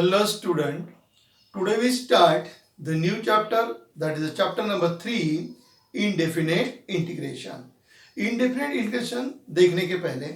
Hello student, today we start the new chapter, that is chapter number 3, indefinite integration. Indefinite integration देखने के पहले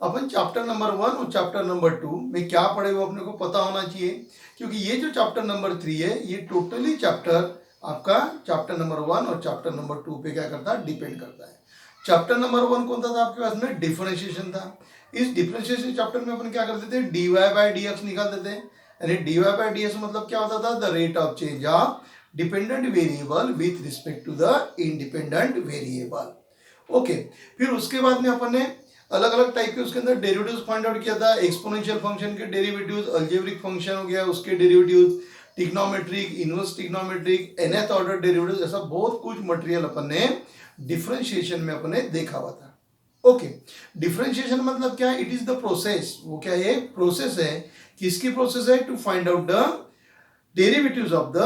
अपन chapter number 1 और chapter number 2 में क्या पढ़े वो अपने को पता होना चाहिए, क्योंकि ये जो चैप्टर नंबर 3 है ये टोटली चैप्टर आपका चैप्टर नंबर 1 और चैप्टर नंबर 2 पे क्या करता है, डिपेंड करता है। चैप्टर नंबर 1 कौन था आपके पास में, डिफरेंशिएशन था। इस डिफरेंशिएशन चैप्टर में अपन क्या करते थे, dy बाय dx निकालते थे। यानी dy बाय dx मतलब क्या होता था, the rate of change of dependent variable with respect to the independent variable. Okay, फिर उसके बाद में अपन ने अलग अलग टाइप के उसके अंदर डेरिवेटिव्स फाइंड आउट किया था। एक्सपोनेंशियल फंक्शन के डेरिवेटिव्स, अलजेब्रिक फंक्शन हो गया उसके derivatives, trigonometric, inverse trigonometric, nth order derivatives, ऐसा बहुत कुछ मटेरियल अपन ने डिफरेंशिएशन में अपन ने देखा हुआ था। ओके, डिफरेंशिएशन मतलब क्या है, इट इज द प्रोसेस। वो क्या है, प्रोसेस है। किसकी प्रोसेस है, to find out the derivatives of the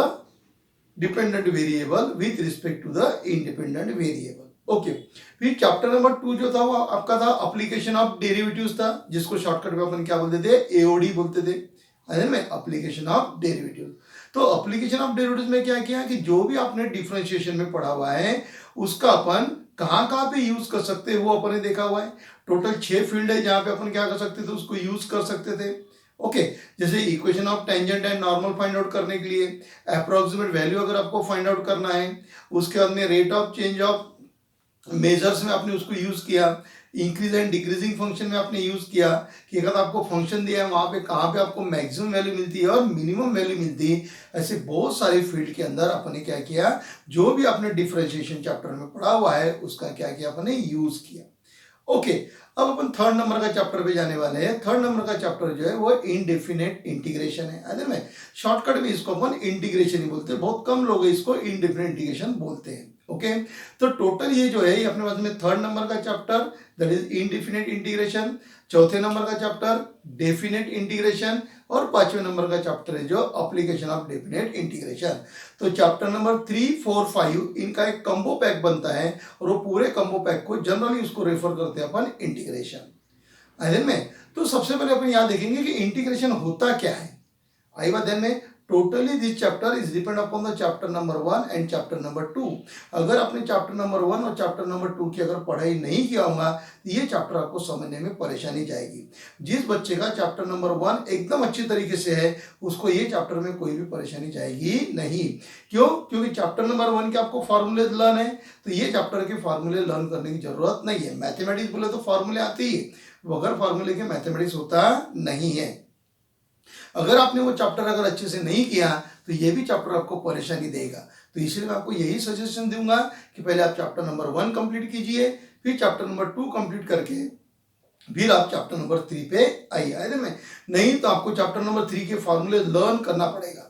dependent variable with respect to the independent variable. Okay, फिर चैप्टर नंबर 2 जो था वो आपका था एप्लीकेशन ऑफ डेरिवेटिव्स था, जिसको शॉर्टकट में अपन क्या बोलते थे, एओडी बोलते थे, है ना, एप्लीकेशन ऑफ डेरिवेटिव्स। तो एप्लीकेशन ऑफ डेरिवेटिव्स में क्या किया कि जो भी आपने डिफरेंशिएशन में पढ़ा हुआ है उसका अपन कहाँ कहाँ पे यूज कर सकते हैं वो अपन ने देखा हुआ है। टोटल 6 फील्ड है जहां पे अपन क्या कर सकते थे, उसको यूज कर सकते थे। ओके, जैसे equation of tangent and normal find out करने के लिए, अप्रोक्सीमेट वैल्यू अगर आपको फाइंड आउट करना है, उसके बाद में rate of change of measures में आपने उसको यूज किया, इंक्रीज एंड डिक्रीजिंग फंक्शन में आपने यूज किया कि अगर आपको फंक्शन दिया है वहां पे कहाँ पे आपको मैक्सिमम वैल्यू मिलती है और मिनिमम वैल्यू मिलती है। ऐसे बहुत सारे फील्ड के अंदर आपने क्या किया, जो भी आपने डिफरेंशिएशन चैप्टर में पढ़ा हुआ है उसका क्या किया, आपने यूज किया। ओके, अब अपन थर्ड नंबर का चैप्टर पे जाने वाले हैं। थर्ड नंबर का चैप्टर जो है वो इनडेफिनेट इंटीग्रेशन है। अगर में शॉर्टकट में इसको अपन इंटीग्रेशन ही बोलते हैं, बहुत कम लोग इसको इनडेफिनेट इंटीग्रेशन बोलते हैं। ओके, तो टोटल ये जो है ये अपने पास में थर्ड नंबर का chapter, that is indefinite integration, चौथे नंबर का चैप्टर डेफिनेट इंटीग्रेशन, और पांचवें नंबर का चैप्टर है जो एप्लीकेशन ऑफ डेफिनेट इंटीग्रेशन। तो चैप्टर नंबर 3, 4, 5 इनका एक कंबो पैक बनता है, और वो पूरे कंबो पैक को जनरली उसको रेफर करते हैं अपन इंटीग्रेशन। ध्यान में, तो सबसे पहले अपन यहां देखेंगे कि इंटीग्रेशन होता क्या है। आई बात ध्यान में, totally this chapter is depend upon the chapter number 1 and chapter number 2। अगर आपने चैप्टर नंबर 1 और चैप्टर नंबर 2 की अगर पढ़ाई नहीं किया होगा तो ये चैप्टर आपको समझने में परेशानी जाएगी। जिस बच्चे का चैप्टर नंबर 1 एकदम अच्छी तरीके से है उसको ये चैप्टर में कोई भी परेशानी जाएगी नहीं। क्यों, क्योंकि चैप्टर नंबर 1 के आपको फॉर्मूले लर्न है, तो ये चैप्टर के फॉर्मूले लर्न करने की जरूरत नहीं है। मैथमेटिक्स बोले तो फॉर्मूले आते ही, बगैर फॉर्मूले के मैथमेटिक्स होता नहीं है। अगर आपने वो चैप्टर अगर अच्छे से नहीं किया तो ये भी चैप्टर आपको परेशानी देगा। तो इसलिए मैं आपको यही सजेशन दूंगा कि पहले आप चैप्टर नंबर 1 कंप्लीट कीजिए, फिर चैप्टर नंबर 2 कंप्लीट करके फिर आप चैप्टर नंबर 3 पे आइए। नहीं तो आपको चैप्टर नंबर 3 के फॉर्मूले लर्न करना पड़ेगा।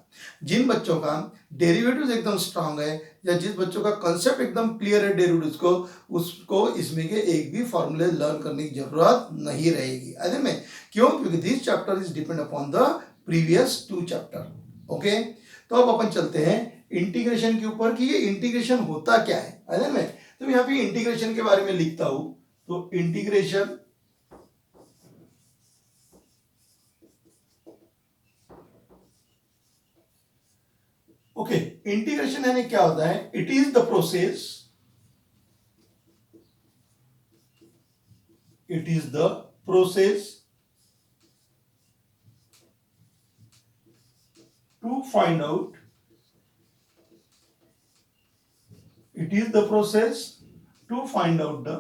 जिन बच्चों का डेरिवेटिव्स एकदम स्ट्रांग है या जिस बच्चों का कंसेप्ट एकदम क्लियर है डेरिवेटिव्स को, उसको इसमें के एक भी फॉर्मूले लर्न करने की जरूरत नहीं रहेगी। क्यों, क्योंकि this chapter is depend upon the previous 2 chapter. Okay, तो अब अपन चलते हैं इंटीग्रेशन के ऊपर कि ये इंटीग्रेशन होता क्या है। मैं तो यहाँ पे इंटीग्रेशन के बारे में लिखता हूं, तो इंटीग्रेशन ओके, इंटीग्रेशन यानी क्या होता है, it is the process, it is the process to find out, it is the process to find out the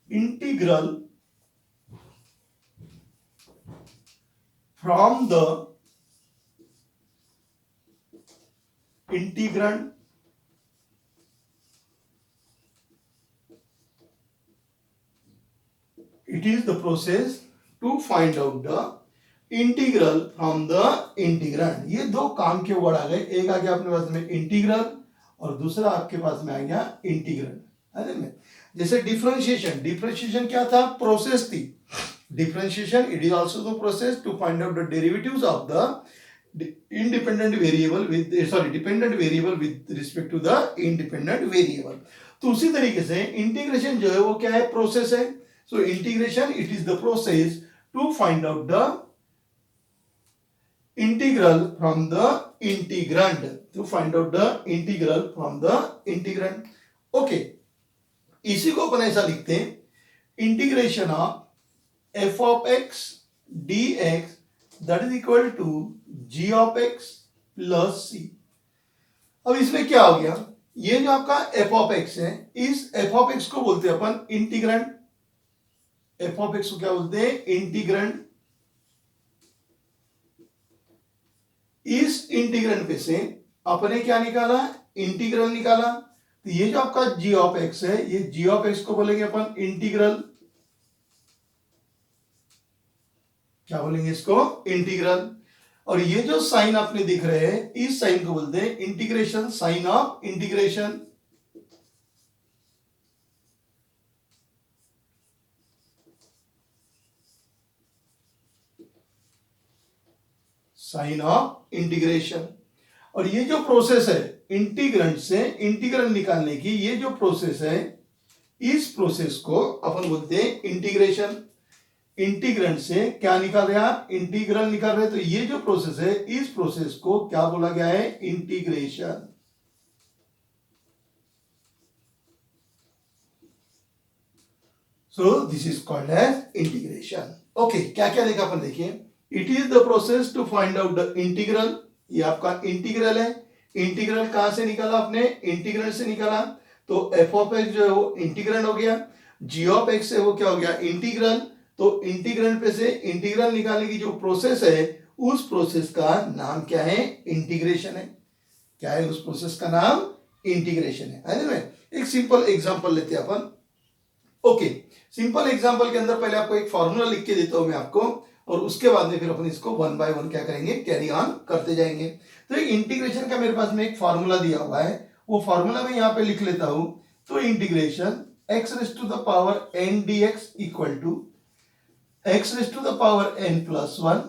integral from the integrand it is the process to find out the integral from the integrand. ये दो काम के word आ गए, एक आ गया अपने पास में integral और दूसरा आपके पास में आ गया इंटीग्रैंड। जैसे डिफरेंशिएशन, डिफरेंशिएशन क्या था, प्रोसेस थी। Differentiation it is also the process to find out the derivatives of the independent variable with dependent variable with respect to the independent variable. तो उसी तरीके से इंटीग्रेशन जो है वो क्या है, प्रोसेस है। So integration it is the process to find out the integral from the integrand, to find out the integral from the integrand. Okay, इसी को अपन ऐसा लिखते हैं, integration of f of x d x that is equal to g of x plus c. अब इसमें क्या हो गया, ये जो आपका एफ ऑफ एक्स है, इस एफ ऑफ एक्स को बोलते हैं अपन इंटीग्रेंड. एफ ऑफ एक्स को क्या बोलते हैं, इंटीग्रेंड. इस इंटीग्रेंड पे से अपने क्या निकाला, इंटीग्रल निकाला. तो ये जो आपका जी ऑफ एक्स है, ये जी ऑफ एक्स को बोलेंगे अपन इंटीग्रल. क्या बोलेंगे इसको, इंटीग्रल. और ये जो साइन आपने दिख रहे हैं, इस साइन को बोलते हैं integration, sign of integration. Sign of integration. और ये जो प्रोसेस है इंटीग्रेंड से इंटीग्रल निकालने की, ये जो प्रोसेस है, इस प्रोसेस को अपन बोलते हैं इंटीग्रेशन. इंटीग्रेंड से क्या निकाल रहे हैं आप, इंटीग्रल निकाल रहे हैं. तो ये जो प्रोसेस है, इस प्रोसेस को क्या बोला गया है, integration. So this is called as integration. Okay, क्या क्या देखा अपन, देखिए, it is the process to find out the integral. ये आपका इंटीग्रल है. इंटीग्रल कहां से निकाला आपने, इंटीग्रल से निकाला. तो एफ ऑफ एक्स जो है वो इंटीग्रल हो गया, जी ऑफ एक्स है वो क्या हो गया, इंटीग्रल. तो इंटीग्रल पे से इंटीग्रल निकालने की जो प्रोसेस है, उस प्रोसेस का नाम क्या है, इंटीग्रेशन है. क्या है उस प्रोसेस का नाम, इंटीग्रेशन है ना. एक सिंपल एग्जांपल लेते हैं अपन. ओके, सिंपल एग्जांपल के अंदर पहले आपको एक फॉर्मूला लिख के देता हूं मैं आपको, और उसके बाद में फिर अपन इसको वन बाय वन क्या करेंगे, कैरी ऑन करते जाएंगे. तो इंटीग्रेशन का मेरे पास में एक फॉर्मूला दिया हुआ है, वो फॉर्मूला मैं यहां पे लिख लेता हूं. तो integration x raise to the power n dx equal to x raise to the power n plus one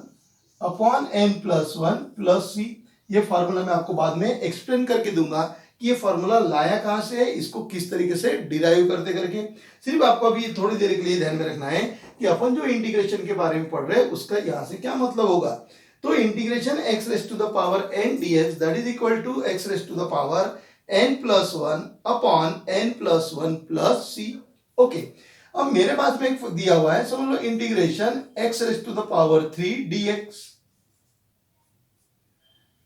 upon n plus one plus c. ये फॉर्मूला मैं आपको बाद में एक्सप्लेन करके दूंगा कि ये फॉर्मूला लाया कहां से है, इसको किस तरीके से डिराइव करते करके. सिर्फ आपको अभी थोड़ी देर के लिए ध्यान में रखना है कि अपन जो इंटीग्रेशन के बारे में पढ़ रहे हैं उसका यहां से क्या मतलब होगा. तो integration x raise to the power n dx that is equal to x raise to the power n plus one upon n plus one plus c. Okay, अब मेरे पास में एक दिया हुआ है, समझ लो, integration x raise to the power 3 dx.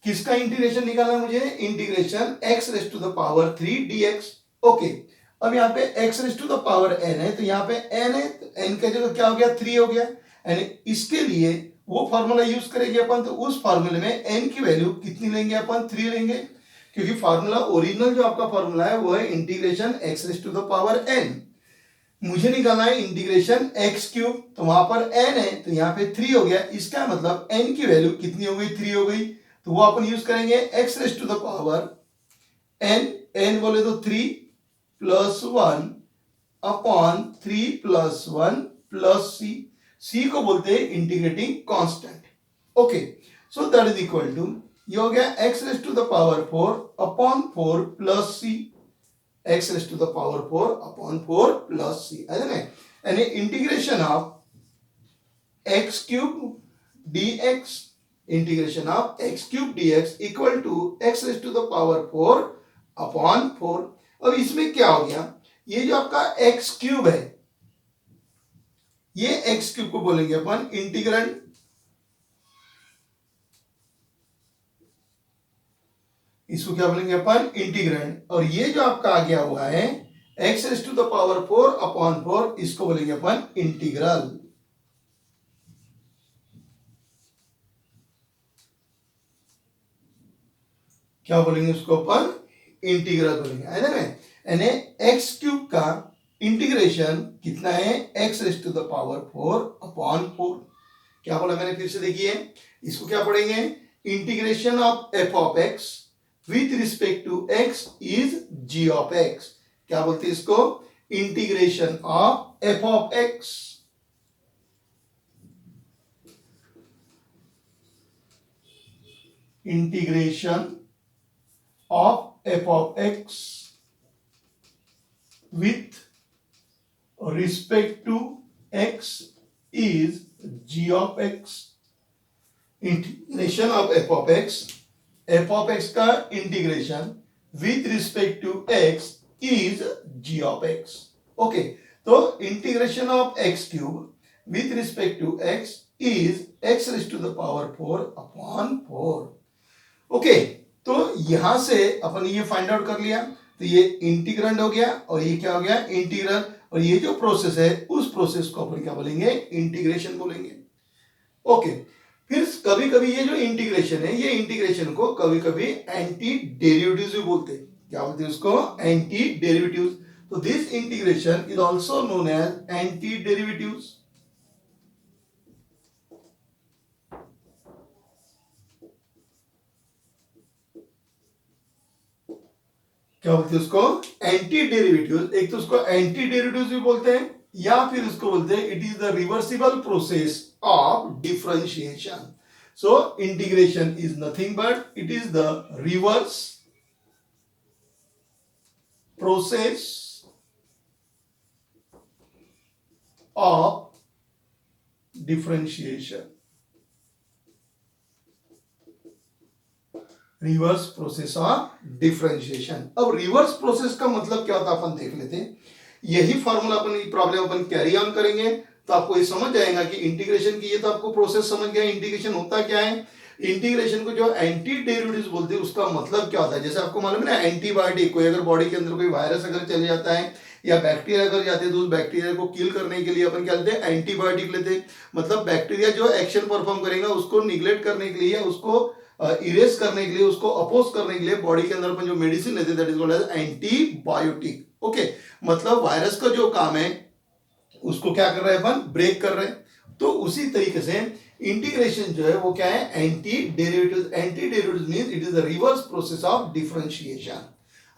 किसका इंटीग्रेशन निकालना मुझे, integration x raise to the power 3 dx. Okay, अब यहाँ पे x raise to the power n है, तो यहाँ पे n है, तो n का जगह क्या हो गया, 3 हो गया. यानी इसके लिए वो फॉर्मूला यूज करेंगे अपन. तो उस फॉर्मूले में n की वैल्यू कितनी लेंगे अपन, 3 लेंगे, क्योंकि फॉर्मूला ओरिजिनल जो आपका फॉर्मूला है वो है integration x raise to the power n. मुझे निकालना है इंटीग्रेशन x क्यूब, तो वहां पर n है, तो यहाँ पे 3 हो गया. इसका मतलब n की वैल्यू कितनी हो गई, 3 हो गई. तो वो अपन यूज करेंगे x raise to the power n बोले तो 3 plus one upon 3 plus one plus C. C को बोलते हैं integrating constant. Okay, so that is equal to, ये हो गया x raise to the power 4 upon 4 plus C. x raise to the power 4 upon 4 plus C है ना. यानी integration of x cube dx, integration of x cube dx equal to x raise to the power 4 upon 4. अब इसमें क्या हो गया, ये जो आपका x क्यूब है, ये x क्यूब को बोलेंगे अपन इंटीग्रेंड. इसको क्या बोलेंगे अपन, इंटीग्रेंड. और ये जो आपका आ गया हुआ है x raise to the power 4 upon 4, इसको बोलेंगे अपन इंटीग्रल. क्या बोलेंगे उसको अपन, इंटीग्रल बोलेंगे है ना. यानी x क्यूब का इंटीग्रेशन कितना है, x raise to the power 4 upon 4. क्या बोला मैंने, फिर से देखिए, इसको क्या पढ़ेंगे, integration of f of x with respect to x is g of x. क्या बोलते हैं इसको, integration of f of x. Integration of f of x with respect to x is g of x. Integration of f of x का integration with respect to x is g of x. Okay, तो integration of x cube with respect to x is x raise to the power 4 upon 4. Okay, तो यहां से अपन ये find out कर लिया. तो ये इंटीग्रेंड हो गया और ये क्या हो गया, इंटीग्रल. और ये जो प्रोसेस है उस प्रोसेस को अपन क्या बोलेंगे, इंटीग्रेशन बोलेंगे. ओके, फिर कभी कभी ये जो इंटीग्रेशन है, ये इंटीग्रेशन को कभी कभी एंटी डेरिवेटिव्स भी बोलते हैं. क्या बोलते हैं उसको, एंटी डेरिवेटिव्स. तो this integration is also known as antiderivatives. क्या बोलते हैं उसको, एंटी डेरिवेटिव्स. एक तो उसको एंटी डेरिवेटिव्स भी बोलते हैं या फिर उसको बोलते हैं it is the reversible process of differentiation. So integration is nothing but it is the reverse process of differentiation. Reverse process of differentiation. अब रिवर्स प्रोसेस का मतलब क्या होता है अपन देख लेते हैं. यही formula upon problem upon carry on करेंगे तो आपको ये समझ जाएगा कि इंटीग्रेशन की, ये तो आपको प्रोसेस समझ गया. इंटीग्रेशन होता क्या है, इंटीग्रेशन को जो एंटी डेरिवेटिव्स बोलते हैं उसका मतलब क्या होता है. जैसे आपको मालूम है ना, एंटीबायोटिक, कोई अगर बॉडी के अंदर कोई वायरस अगर चले जाता है या बैक्टीरिया अगर जाते हैं तो उस बैक्टीरिया को किल करने के लिए अपन क्या लेते हैं, एंटीबायोटिक लेते हैं. मतलब बैक्टीरिया जो एक्शन परफॉर्म करेगा उसको निग्लेक्ट करने के लिए, उसको इरेज करने के लिए, उसको अपोज करने के लिए बॉडी के अंदर अपन जो मेडिसिन लेते हैं that is called as antibiotic. Okay, मतलब वायरस का जो काम है उसको क्या कर रहे हैं अपन, ब्रेक कर रहे हैं. तो उसी तरीके से इंटीग्रेशन जो है वो क्या है, anti derivatives. Anti derivatives means it is the reverse process of differentiation.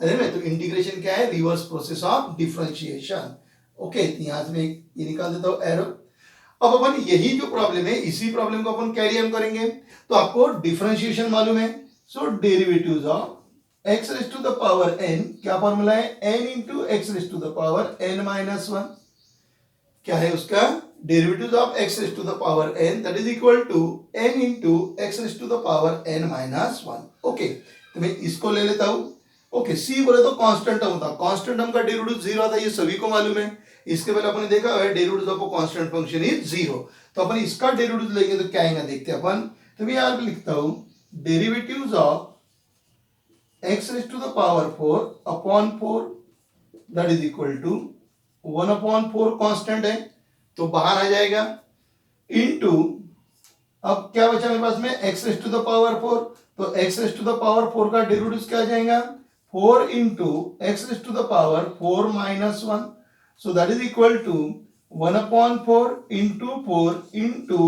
अरे ना, तो इंटीग्रेशन क्या है, reverse process of differentiation. Okay, यहां से मैं ये निकाल देता हूं एरो. अब अपन यही जो प्रॉब्लम है इसी प्रॉब्लम को अपन कैरी ऑन करेंगे. तो आपको डिफरेंशिएशन मालूम है. So derivatives of x raise to the power n, क्या फॉर्मूला है, n into x raise to the power n minus 1. क्या है उसका, derivatives of x raise to the power n that is equal to n into x raise to the power n minus 1. Okay, तो मैं इसको ले लेता हूं. Okay, c बोले तो कांस्टेंट टर्म था. कांस्टेंट टर्म का डेरिवेटिव 0 आता है, ये सभी को मालूम है. इसके पहले अपन ने देखा है derivative of constant function is 0. तो अपन इसका डेरिवेटिव लेंगे तो क्या आएगा देखते हैं अपन. तो मैं यहां पे लिखता हूं derivatives of x raise to the power 4 upon 4 that is equal to 1 upon 4 constant है तो बाहर आ जाएगा, इनटू अब क्या बचा मेरे पास में, x raise to the power 4. तो x raise to the power 4 का डेरिवेटिव क्या आ जाएगा, 4 into x raise to the power 4 minus 1. So that is equal to 1 upon 4 into 4 into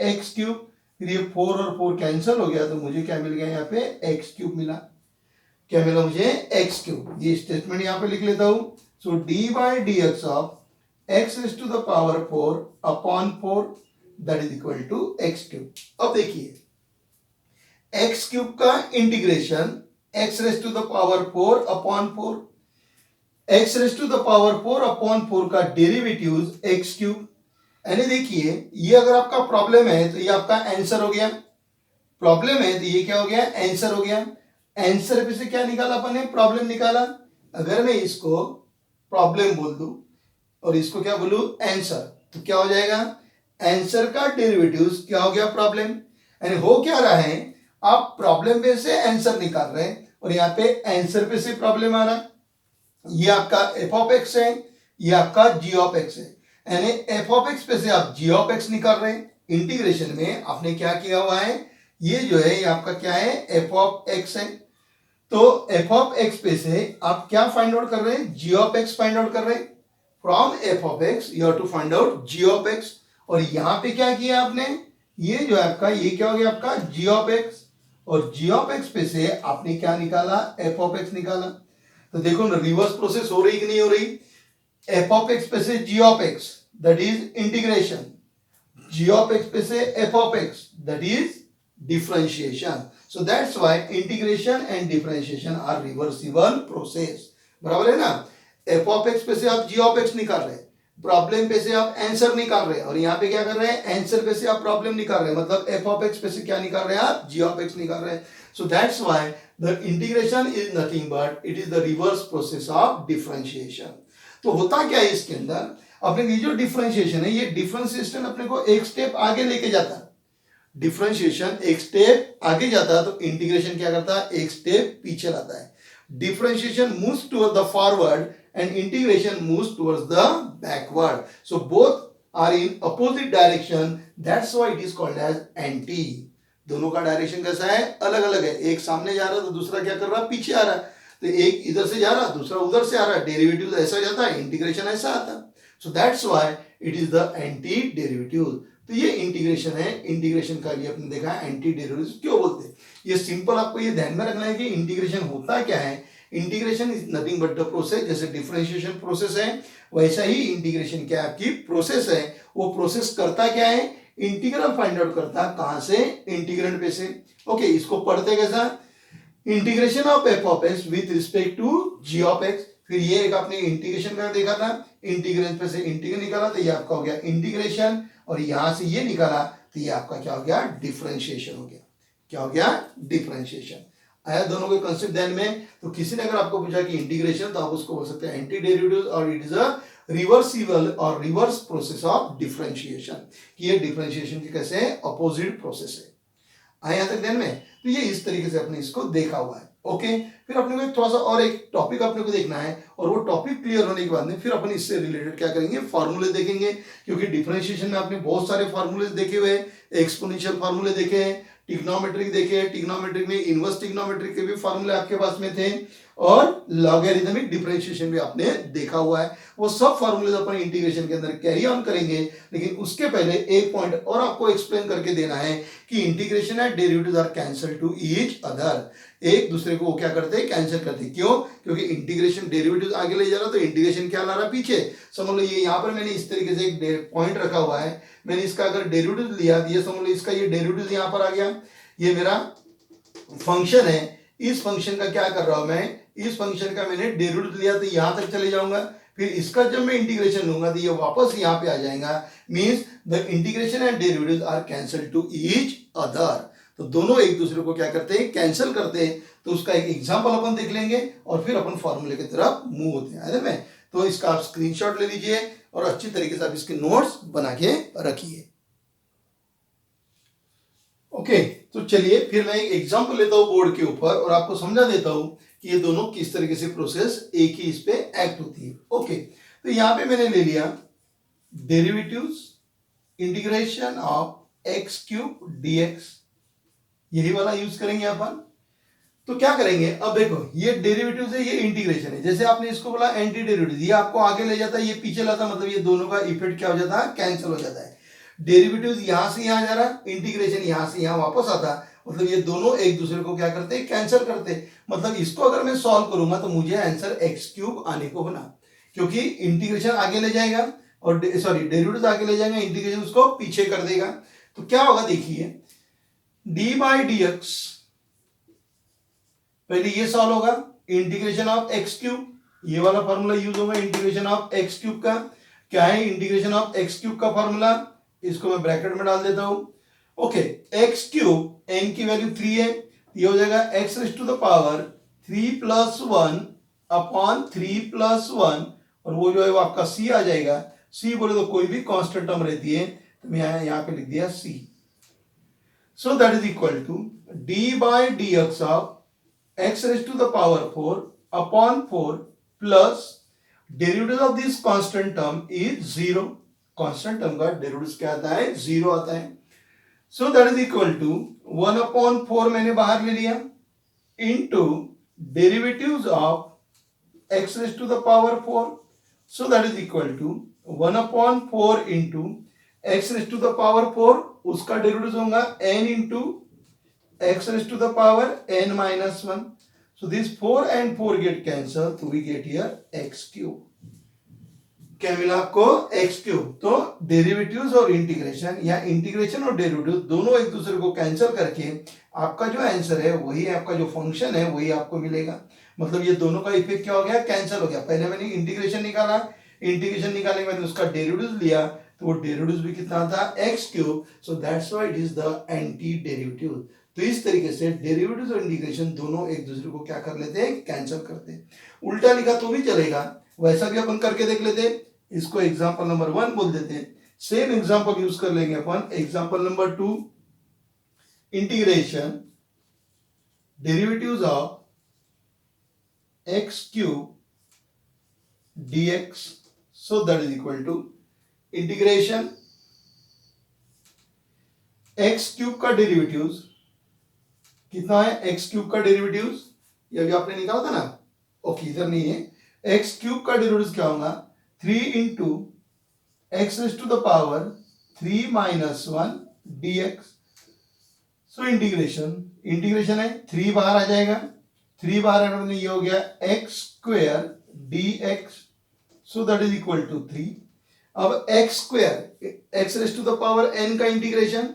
x cube. फिर ये 4 और 4 कैंसिल हो गया तो मुझे क्या मिल गया, यहाँ पे एक्स क्यूब मिला. क्या मिला मुझे, एक्स क्यूब. ये स्टेटमेंट यहाँ पे लिख लेता हूं. So d by d x of x raise to the power 4 upon 4 that is equal to x cube. अब देखिए एक्स क्यूब का integration x raise to the power 4 upon 4, x raise to the power 4 upon 4 का derivatives x cube. यानी देखिए ये अगर आपका problem है तो ये आपका आंसर हो गया. प्रॉब्लम है तो ये क्या हो गया, आंसर हो गया. आंसर पे से क्या निकाला अपन ने, प्रॉब्लम निकाला. अगर मैं इसको प्रॉब्लम बोल दूं और इसको क्या बोलूं, आंसर, तो क्या हो जाएगा, आंसर का डेरिवेटिव्स क्या हो गया, प्रॉब्लम. यानी हो क्या रहा है, आप प्रॉब्लम पे से आंसर निकाल रहे हैं और यहाँ पे आंसर पे से प्रॉब्लम आ रहा है. ये आपका एफ ऑफ एक्स है, ये आपका जी ऑफ एक्स है. यानी एफ ऑफ एक्स पे से आप जी ऑफ एक्स निकाल रहे हैं. इंटीग्रेशन में आपने क्या किया हुआ है, ये जो है ये आपका क्या है, एफ ऑफ एक्स है. तो एफ ऑफ एक्स पे से आप क्या फाइंड आउट कर रहे हैं, g of x find out कर रहे हैं. From f of x you have to find out g of x. और यहां पे क्या किया आपने, ये जो है आपका, ये क्या हो गया आपका, जी ऑफ एक्स. और जी ऑफ एक्स पे से आपने क्या निकाला, एफ ऑफ एक्स निकाला. तो देखो ना रिवर्स प्रोसेस हो रही कि नहीं हो रही. एफ ऑफ एक्स पे से g of x that is integration, g of x पे से f of x that is differentiation. So that's why integration and differentiation are reversible process. बराबर है ना. एफ ऑफ एक्स पे से आप जी ऑफ एक्स निकाल रहे हैं, प्रॉब्लम पे से आप आंसर निकाल रहे हैं, और यहाँ पे क्या कर रहे हैं, आंसर पे से आप प्रॉब्लम निकाल रहे हैं, मतलब एफ ऑफ एक्स पे से क्या निकाल रहे हैं आप, जी ऑफ एक्स निकाल रहे हैं. सो that's why the integration is nothing but it is the reverse process of differentiation. तो होता क्या है इसके अंदर, अपने ये जो डिफरेंशिएशन है, ये डिफरेंशिएशन अपने को एक स्टेप आगे लेके जाता है. डिफरेंशिएशन एक स्टेप आगे जाता है तो इंटीग्रेशन क्या करता है, एक स्टेप पीछे लाता है. Differentiation moves toward the forward and integration moves towards the backward. So both are in opposite direction. That's why it is called as anti. दोनों का डायरेक्शन कैसा है, अलग अलग है. एक सामने जा रहा है तो दूसरा क्या कर रहा है, पीछे आ रहा है. तो एक इधर से जा रहा है, दूसरा उधर से आ रहा है. डेरिवेटिव ऐसा जाता है, इंटीग्रेशन ऐसा आता है. सो that's why it is the anti derivative. तो ये इंटीग्रेशन है. इंटीग्रेशन का भी आपने देखा है एंटी डेरिवेटिव क्यों बोलते हैं. ये सिंपल आपको ये ध्यान में रखना है कि इंटीग्रेशन होता क्या है. Integration is nothing but the process. जैसे डिफरेंशिएशन प्रोसेस है, वैसा ही इंटीग्रेशन क्या आपकी प्रोसेस है. वो प्रोसेस करता क्या है, इंटीग्रल फाइंड आउट करता है. कहां से, इंटीग्रेंड पे से. ओके, इसको पढ़ते कैसा, integration of f of x with respect to g of x. फिर ये एक आपने इंटीग्रेशन का देखा था, इंटीग्रेशन पे से इंटीग्रल निकाला तो ये आपका हो गया इंटीग्रेशन, और यहां से ये निकाला तो ये आपका क्या हो गया, डिफरेंशिएशन हो गया. क्या हो गया, डिफरेंशिएशन. आया दोनों के कंसेप्ट ध्यान में. तो किसी ने अगर आपको पूछा कि इंटीग्रेशन, तो आप उसको बोल सकते हैं एंटी डेरिवेटिव, और इट इज अ रिवर्सिबल और रिवर्स प्रोसेस ऑफ डिफरेंशिएशन. कि ये डिफरेंशिएशन की कैसे अपोजिट प्रोसेस है. आया यहां तक ध्यान में. तो ये इस तरीके से आपने इसको देखा हुआ है. ओके, फिर अपने को थोड़ा सा और एक टॉपिक अपने को देखना है, और वो टॉपिक क्लियर होने के बाद में फिर अपन इससे रिलेटेड क्या करेंगे, फार्मूले देखेंगे. क्योंकि डिफरेंशिएशन में आपने बहुत सारे फार्मूले देखे हुए हैं. एक्सपोनेंशियल फार्मूले देखे हैं, टिग्नोमेट्रिक देखे, टिग्नोमेट्रिक में इनवर्स टिग्नोमेट्रिक के भी फार्मूले आपके पास में थे, और लॉगरिथमिक डिफरेंशिएशन भी आपने देखा हुआ है. वो सब फार्मूले अपन इंटीग्रेशन के अंदर कैरी ऑन करेंगे. लेकिन उसके पहले एक पॉइंट और आपको एक्सप्लेन करके देना है कि integration and derivatives are cancel to each other. एक दूसरे को क्या करते हैं, कैंसिल करते हैं. क्यों, क्योंकि इंटीग्रेशन डेरिवेटिव आगे ले जा रहा है तो इंटीग्रेशन क्या ला रहा है, पीछे. समझ लो ये यहाँ पर मैंने इस तरीके से एक पॉइंट रखा हुआ है. मैंने इसका अगर डेरिवेटिव लिया, ये समझ लो इसका ये डेरिवेटिव यहाँ पर आ गया. ये मेरा फंक्शन है. इस फंक्शन का क्या कर रहा हूं मैं, इस फंक्शन का मैंने डेरिवेटिव लिया तो यहां तक चले जाऊंगा. फिर इसका जब मैं इंटीग्रेशन लूंगा तो ये वापस यहाँ पे आ जाएगा. Means the integration and derivatives are cancel to each other. तो दोनों एक दूसरे को क्या करते हैं, कैंसिल करते हैं. तो उसका एक एग्जांपल अपन देख लेंगे और फिर अपन फॉर्मूले की तरफ मूव होते हैं. में तो इसका आप स्क्रीनशॉट ले लीजिए और अच्छी तरीके से आप इसके नोट्स बना के रखिए. ओके, तो चलिए फिर मैं एक एग्जांपल लेता हूं बोर्ड के ऊपर और आपको समझा देता हूं कि ये दोनों किस तरीके से प्रोसेस एक ही इस पे एक्ट होती है. ओके, तो यहां पे मैंने ले लिया derivatives integration of x cube d x. यही वाला यूज करेंगे अपन. तो क्या करेंगे, अब देखो ये डेरिवेटिव है, ये इंटीग्रेशन है. जैसे आपने इसको बोला एंटी डेरिवेटिव, ये आपको आगे ले जाता है, ये पीछे लाता, मतलब ये दोनों का इफेक्ट क्या हो जाता है, कैंसिल हो जाता है. डेरिवेटिव यहां से यहां जा रहा है, इंटीग्रेशन यहां से यहां वापस आता, मतलब ये दोनों एक दूसरे को क्या करते हैं, कैंसिल करते हैं. मतलब इसको अगर मैं सॉल्व करूंगा तो मुझे आंसर एक्स क्यूब आने को बना, क्योंकि इंटीग्रेशन आगे ले जाएगा और सॉरी डेरिवेटिव आगे ले जाएगा, इंटीग्रेशन उसको पीछे कर देगा. तो क्या होगा देखिए, डी बाई डी एक्स, पहले ये सॉल्व होगा, इंटीग्रेशन ऑफ एक्स क्यूब, ये वाला फॉर्मूला यूज होगा इंटीग्रेशन ऑफ एक्स क्यूब का. क्या है इंटीग्रेशन ऑफ एक्स क्यूब का फॉर्मूला, इसको मैं ब्रैकेट में डाल देता हूं. ओके, एक्स क्यूब एन की वैल्यू 3 है, ये हो जाएगा x raise to the power 3 plus 1 upon 3 plus 1, और वो जो है वो आपका सी आ जाएगा. सी बोले तो कोई भी कांस्टेंट टर्म रहती है, तो मैं यहां पे लिख दिया c. So that is equal to d by d x of x raised to the power 4 upon 4 plus derivative of this constant term is 0. constant term का derivative क्या आता है, 0 आता है. so that is equal to 1 upon 4 मैंने बाहर ले लिया into derivatives of x raised to the power 4. so that is equal to 1 upon 4 into x raised to the power 4, उसका derivative होगा n into x raised to the power n minus 1. So these 4 and 4 get cancelled, so we get here x cube. क्या मिला आपको, x cube. तो derivatives और integration या integration और derivative दोनों एक दूसरे को कैंसिल करके आपका जो आंसर है वही आपका जो फंक्शन है वही आपको मिलेगा. मतलब ये दोनों का इफेक्ट क्या हो गया, कैंसिल हो गया. पहले मैंने इंटीग्रेशन निकाला, इंटीग्रेशन निकालने के बाद उसका डेरिवेटिव लिया तो वो डेरिवेटिव भी कितना था x cube, so that's why it is the anti derivative. तो इस तरीके से डेरिवेटिव और इंटीग्रेशन दोनों एक दूसरे को क्या कर लेते हैं, कैंसिल करते हैं। उल्टा लिखा तो भी चलेगा, वैसा भी अपन करके देख लेते हैं। इसको एग्जांपल नंबर 1 बोल देते हैं। सेम एग्जांपल यूज कर लेंगे अपन, example number 2, integration derivatives of x cube dx, so that is equal to integration x cube का डेरिवेटिव्स कितना है, x क्यूब का डेरिवेटिव्स ये अभी आपने निकाला था ना, ओके इधर नहीं है। x क्यूब का डेरिवेटिव्स क्या होगा, 3 into x raise to the power 3 minus 1 dx। So integration है, 3 बाहर आ जाएगा, 3 बाहर आने में ये हो गया x square dx, so that is equal to 3। अब x square, x raise to the power n का इंटीग्रेशन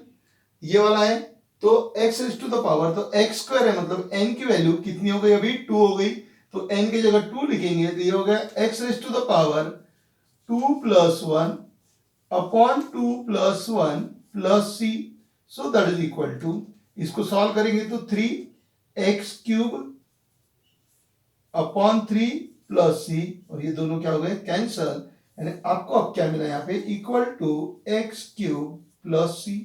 ये वाला है, तो x raise to the power, तो x स्क्वायर है मतलब n की वैल्यू कितनी हो गई, अभी 2 हो गई, तो n की जगह 2 लिखेंगे तो ये हो गया x raise to the power 2 plus 1 upon 2 plus 1 plus c, so that is equal to, इसको सॉल्व करेंगे तो 3x cube upon 3 plus c, और ये दोनों क्या हो गए, कैंसल, यानी आपको अब क्या मिला यहाँ पे, equal to x cube plus c.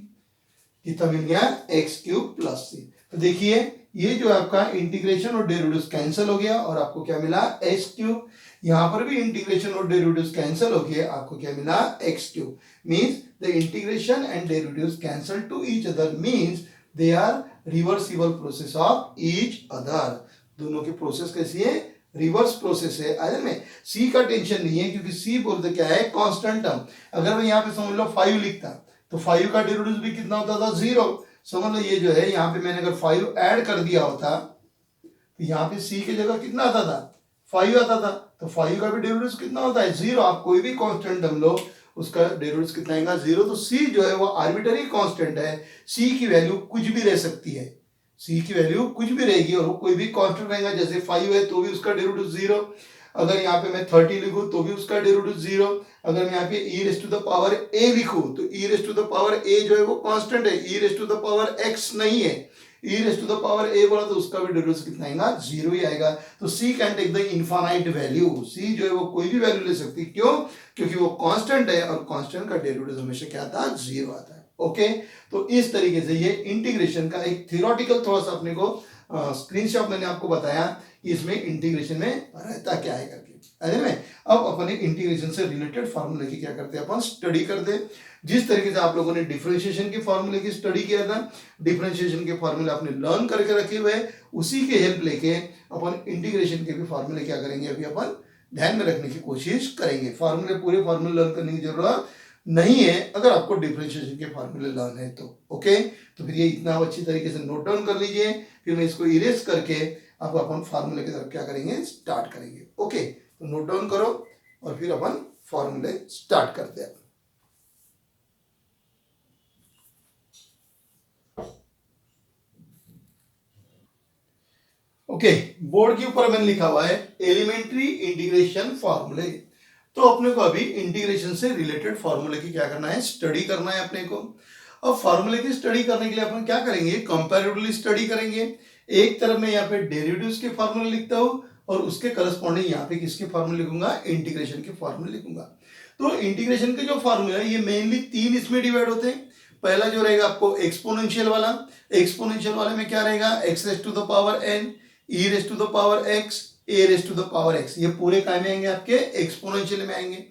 कितना मिल गया, एक्स क्यूब प्लस सी। तो देखिए ये जो आपका इंटीग्रेशन और डेरिवेटिव्स कैंसिल हो गया और आपको क्या मिला, एक्स क्यूब। यहां पर भी इंटीग्रेशन और डेरिवेटिव्स कैंसिल हो गए, आपको क्या मिला, x cube. Means the integration and derivatives cancel to each other, means they are reversible process of each other. दोनों की प्रोसेस कैसी है, रिवर्स प्रोसेस है। अरे में सी का टेंशन नहीं है क्योंकि सी बोलते क्या है, कांस्टेंट टर्म। अगर मैं यहाँ पे समझ लो 5 लिखता तो 5 का डेरिवेटिव भी कितना होता था, 0। समझ लो ये जो है यहाँ पे मैंने अगर 5 ऐड कर दिया होता तो यहाँ पे सी की जगह कितना आता था, 5 आता था, तो 5 का भी डेरिवेटिव कितना होता है, 0। आप कोई भी कांस्टेंट टर्म लो उसका डेरिवेटिव कितना आएगा, 0। तो सी जो है वो आर्बिट्ररी कांस्टेंट है, सी की वैल्यू कुछ भी रह सकती है, सी की वैल्यू कुछ भी रहेगी और वो कोई भी कांस्टेंट रहेगा। जैसे 5 है तो भी उसका डेरिवेटिव 0, अगर यहाँ पे मैं 30 लिखूं तो भी उसका डेरिवेटिव 0, अगर मैं यहाँ पे e raise to the power a लिखूं तो e raise to the power a जो है वो कांस्टेंट है, e raise to the power x नहीं है, e raise to the power a बोला तो उसका भी डेरिवेटिव कितना आएगा, 0 ही आएगा। तो c can take the infinite value, c जो है वो कोई भी वैल्यू ले सकती है, क्यों, क्योंकि वो कांस्टेंट है और कांस्टेंट का डेरिवेटिव हमेशा क्या आता है, 0 आता है। ओके तो इस तरीके से ये इंटीग्रेशन का एक थियोरेटिकल थोड़ा सा अपने को स्क्रीनशॉट मैंने आपको बताया इसमें इंटीग्रेशन में रहता क्या है करके। अरे में अब अपने इंटीग्रेशन से रिलेटेड फार्मूले की क्या करते हैं अपन, स्टडी करते। जिस तरीके से आप लोगों ने डिफरेंशिएशन के फार्मूले की स्टडी किया था, डिफरेंशिएशन के फार्मूले आपने लर्न करके रखे हुए, उसी के हेल्प लेके अपन इंटीग्रेशन के भी फार्मूले क्या करेंगे, अभी अपन ध्यान में रखने की कोशिश करेंगे। फार्मूले पूरे फार्मूले लर्न करने की जरूरत नहीं है अगर आपको डिफरेंशिएशन के फार्मूले लर्न है तो। ओके तो फिर ये इतना अच्छी तरीके से नोट डाउन कर लीजिए, फिर मैं इसको इरेज करके अब अपन फार्मूले की तरफ क्या करेंगे, स्टार्ट करेंगे। ओके तो नोट डाउन करो और फिर अपन फार्मूले स्टार्ट करते हैं। ओके बोर्ड के ऊपर मैंने लिखा हुआ है एलिमेंट्री इंटीग्रेशन फार्मूले। तो अपने को अभी इंटीग्रेशन से रिलेटेड फार्मूले की क्या करना है, स्टडी करना है अपने को। अब फार्मूले की स्टडी करने के लिए अपन क्या करेंगे, कंपैरेटिवली स्टडी करेंगे। एक तरफ मैं यहाँ पे डेरिवेटिव्स के फार्मूले लिखता हूँ और उसके करस्पॉन्डिंग यहाँ पे किसके फार्मूले लिखूंगा, इंटीग्रेशन के फार्मूले लिखूंगा। तो इंटीग्रेशन के जो फार्मूला है ये मेनली 3 इसमें डिवाइड होते हैं। पहला जो रहेगा आपको एक्सपोनेंशियल वाला, एक्सपोनेंशियल वाले में क्या रहेगा, x raise to the power n, e raise to the power x, a raise to the power x, ये पूरे काय में आएंगे, आपके एक्सपोनेंशियल में आएंगे।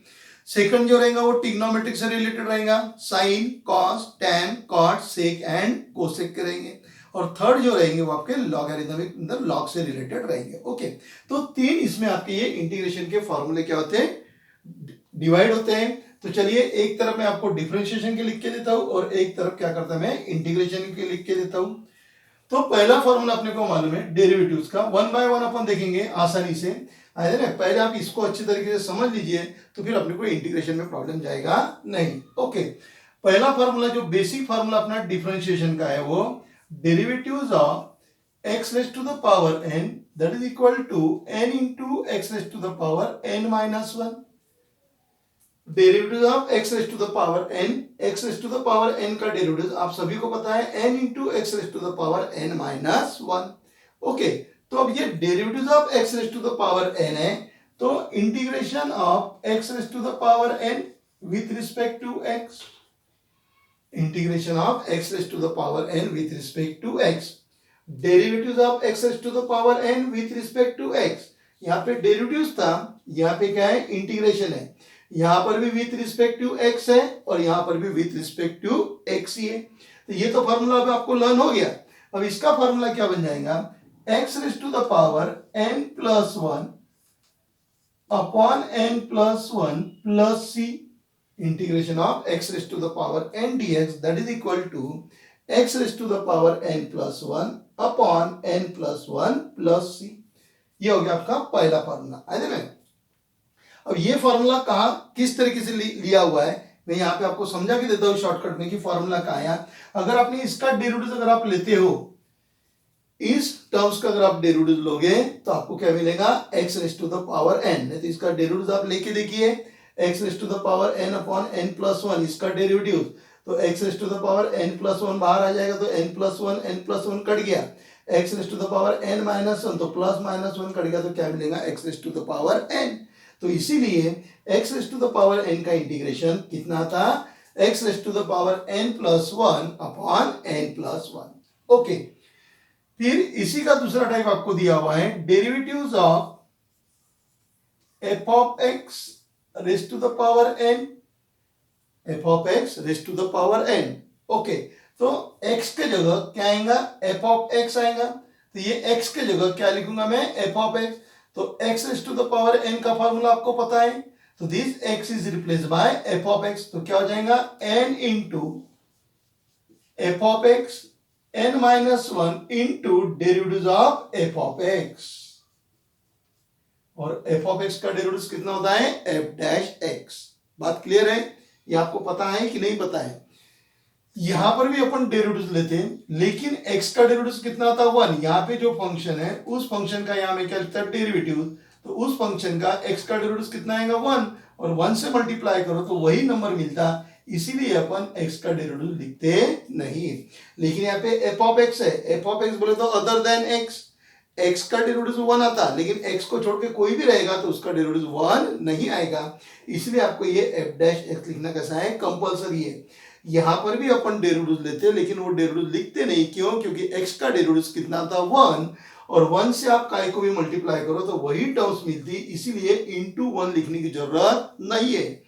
सेकंड जो रहेगा वो ट्रिग्नोमेट्रिक से रिलेटेड रहेगा, sine, cos, tan, cot, sec and cosec के रहेंगे। और थर्ड जो रहेंगे वो आपके लॉगरिथमिक मतलब लॉग से रिलेटेड रहेंगे। ओके तो 3 इसमें आपके ये इंटीग्रेशन के फॉर्मूले क्या होते हैं, डिवाइड होते हैं। तो चलिए एक तरफ मैं आपको डिफरेंशिएशन के लिख के देता हूं और एक तरफ क्या करता है मैं इंटीग्रेशन के लिख के देता हूं। तो पहला फॉर्मूला अपने को मालूम है डेरिवेटिव्स का, 1 बाय 1 अपन देखेंगे आसानी से। है ना, पहले आप इसको अच्छी तरीके से समझ लीजिए तो फिर अपने को इंटीग्रेशन में प्रॉब्लम जाएगा नहीं। ओके पहला फॉर्मूला जो बेसिक फॉर्मूला अपना डिफरेंशिएशन का है वो derivatives of x raise to the power n that is equal to n into x raise to the power n minus 1। Derivative of x raise to the power n, x raise to the power n का derivative आप सभी को पता है n into x raise to the power n minus one. Okay, तो अब ये derivative of x raise to the power n है, तो integration of x raise to the power n with respect to x, integration of x raise to the power n with respect to x, derivative of x raise to the power n with respect to x। यहाँ पे derivative था, यहाँ पे क्या है, integration है। यहां पर भी विथ रिस्पेक्ट टू x है और यहां पर भी विथ रिस्पेक्ट टू x ही है। तो ये तो फॉर्मूला अब आपको लर्न हो गया। अब इसका फॉर्मूला क्या बन जाएगा, x raise to the power n plus one upon n plus one plus c, integration of x raise to the power n dx that is equal to x raise to the power n plus one upon n plus one plus c। ये हो गया आपका पहला formula. है ना? अब ये formula कहा किस तरीके से लिया हुआ है, मैं यहाँ पे आपको समझा के देता हूँ शॉर्टकट में कि फॉर्मूला कहाँ है। अगर आपने इसका डेरिवेटिव अगर आप लेते हो, इस टर्म्स का अगर आप डेरिवेटिव लोगे तो आपको क्या मिलेगा, x raise to the power n। तो इसका डेरिवेटिव आप लेके देखिए, x raise to the power n upon n plus one, इसका डेरिवेटिव तो x raise to the power n plus one बाहर आ जाएगा, तो n प्लस वन कट गया, x raise to the power n minus one, तो plus minus one cut गया, तो क्या मिलेगा, x raise to the power n। तो इसीलिए x raise to the power n का इंटीग्रेशन कितना था, x raise to the power n plus one upon n plus one. Okay, फिर इसी का दूसरा टाइप आपको दिया हुआ है, derivatives of f of x raise to the power n, f of x raise to the power n। Okay, तो x के जगह क्या आएगा, f ऑफ x आएगा, तो ये x के जगह क्या लिखूंगा मैं, f ऑफ x। तो x raise to the power n का फॉर्मूला आपको पता है, तो this x is replace by f of x, तो क्या हो जाएगा, n into f of x n minus one into derivative of f of x, और f ऑफ x का डेरिवेटिव कितना होता है, f डैश x। बात क्लियर है, ये आपको पता है कि नहीं पता है। यहां पर भी अपन डेरिवेटिव लेते हैं, लेकिन x का डेरिवेटिव कितना आता है, वन। यहाँ पे जो फंक्शन है उस फंक्शन का यहाँ में क्या लिखता है, डेरिवेटिव, तो उस फंक्शन का x का डेरिवेटिव कितना आएगा, वन, और वन से मल्टीप्लाई करो तो वही नंबर मिलता, इसीलिए अपन x का डेरिवेटिव लिखते नहीं। लेकिन यहाँ पे f ऑफ x है, f ऑफ x बोले तो अदर देन x का डेरिवेटिव वन आता, लेकिन x को छोड़ के कोई भी रहेगा तो उसका डेरिवेटिव वन नहीं आएगा, इसलिए आपको ये f डैश x लिखना कैसा है, कंपलसरी है। यहां पर भी अपन डेरिवेटिव लेते हैं, लेकिन वो डेरिवेटिव लिखते नहीं, क्यों, क्योंकि x का डेरिवेटिव कितना था, वन, और वन से आप काय को भी मल्टीप्लाई करो तो वही टर्म्स मिलती, इसीलिए इनटू वन लिखने की जरूरत नहीं है।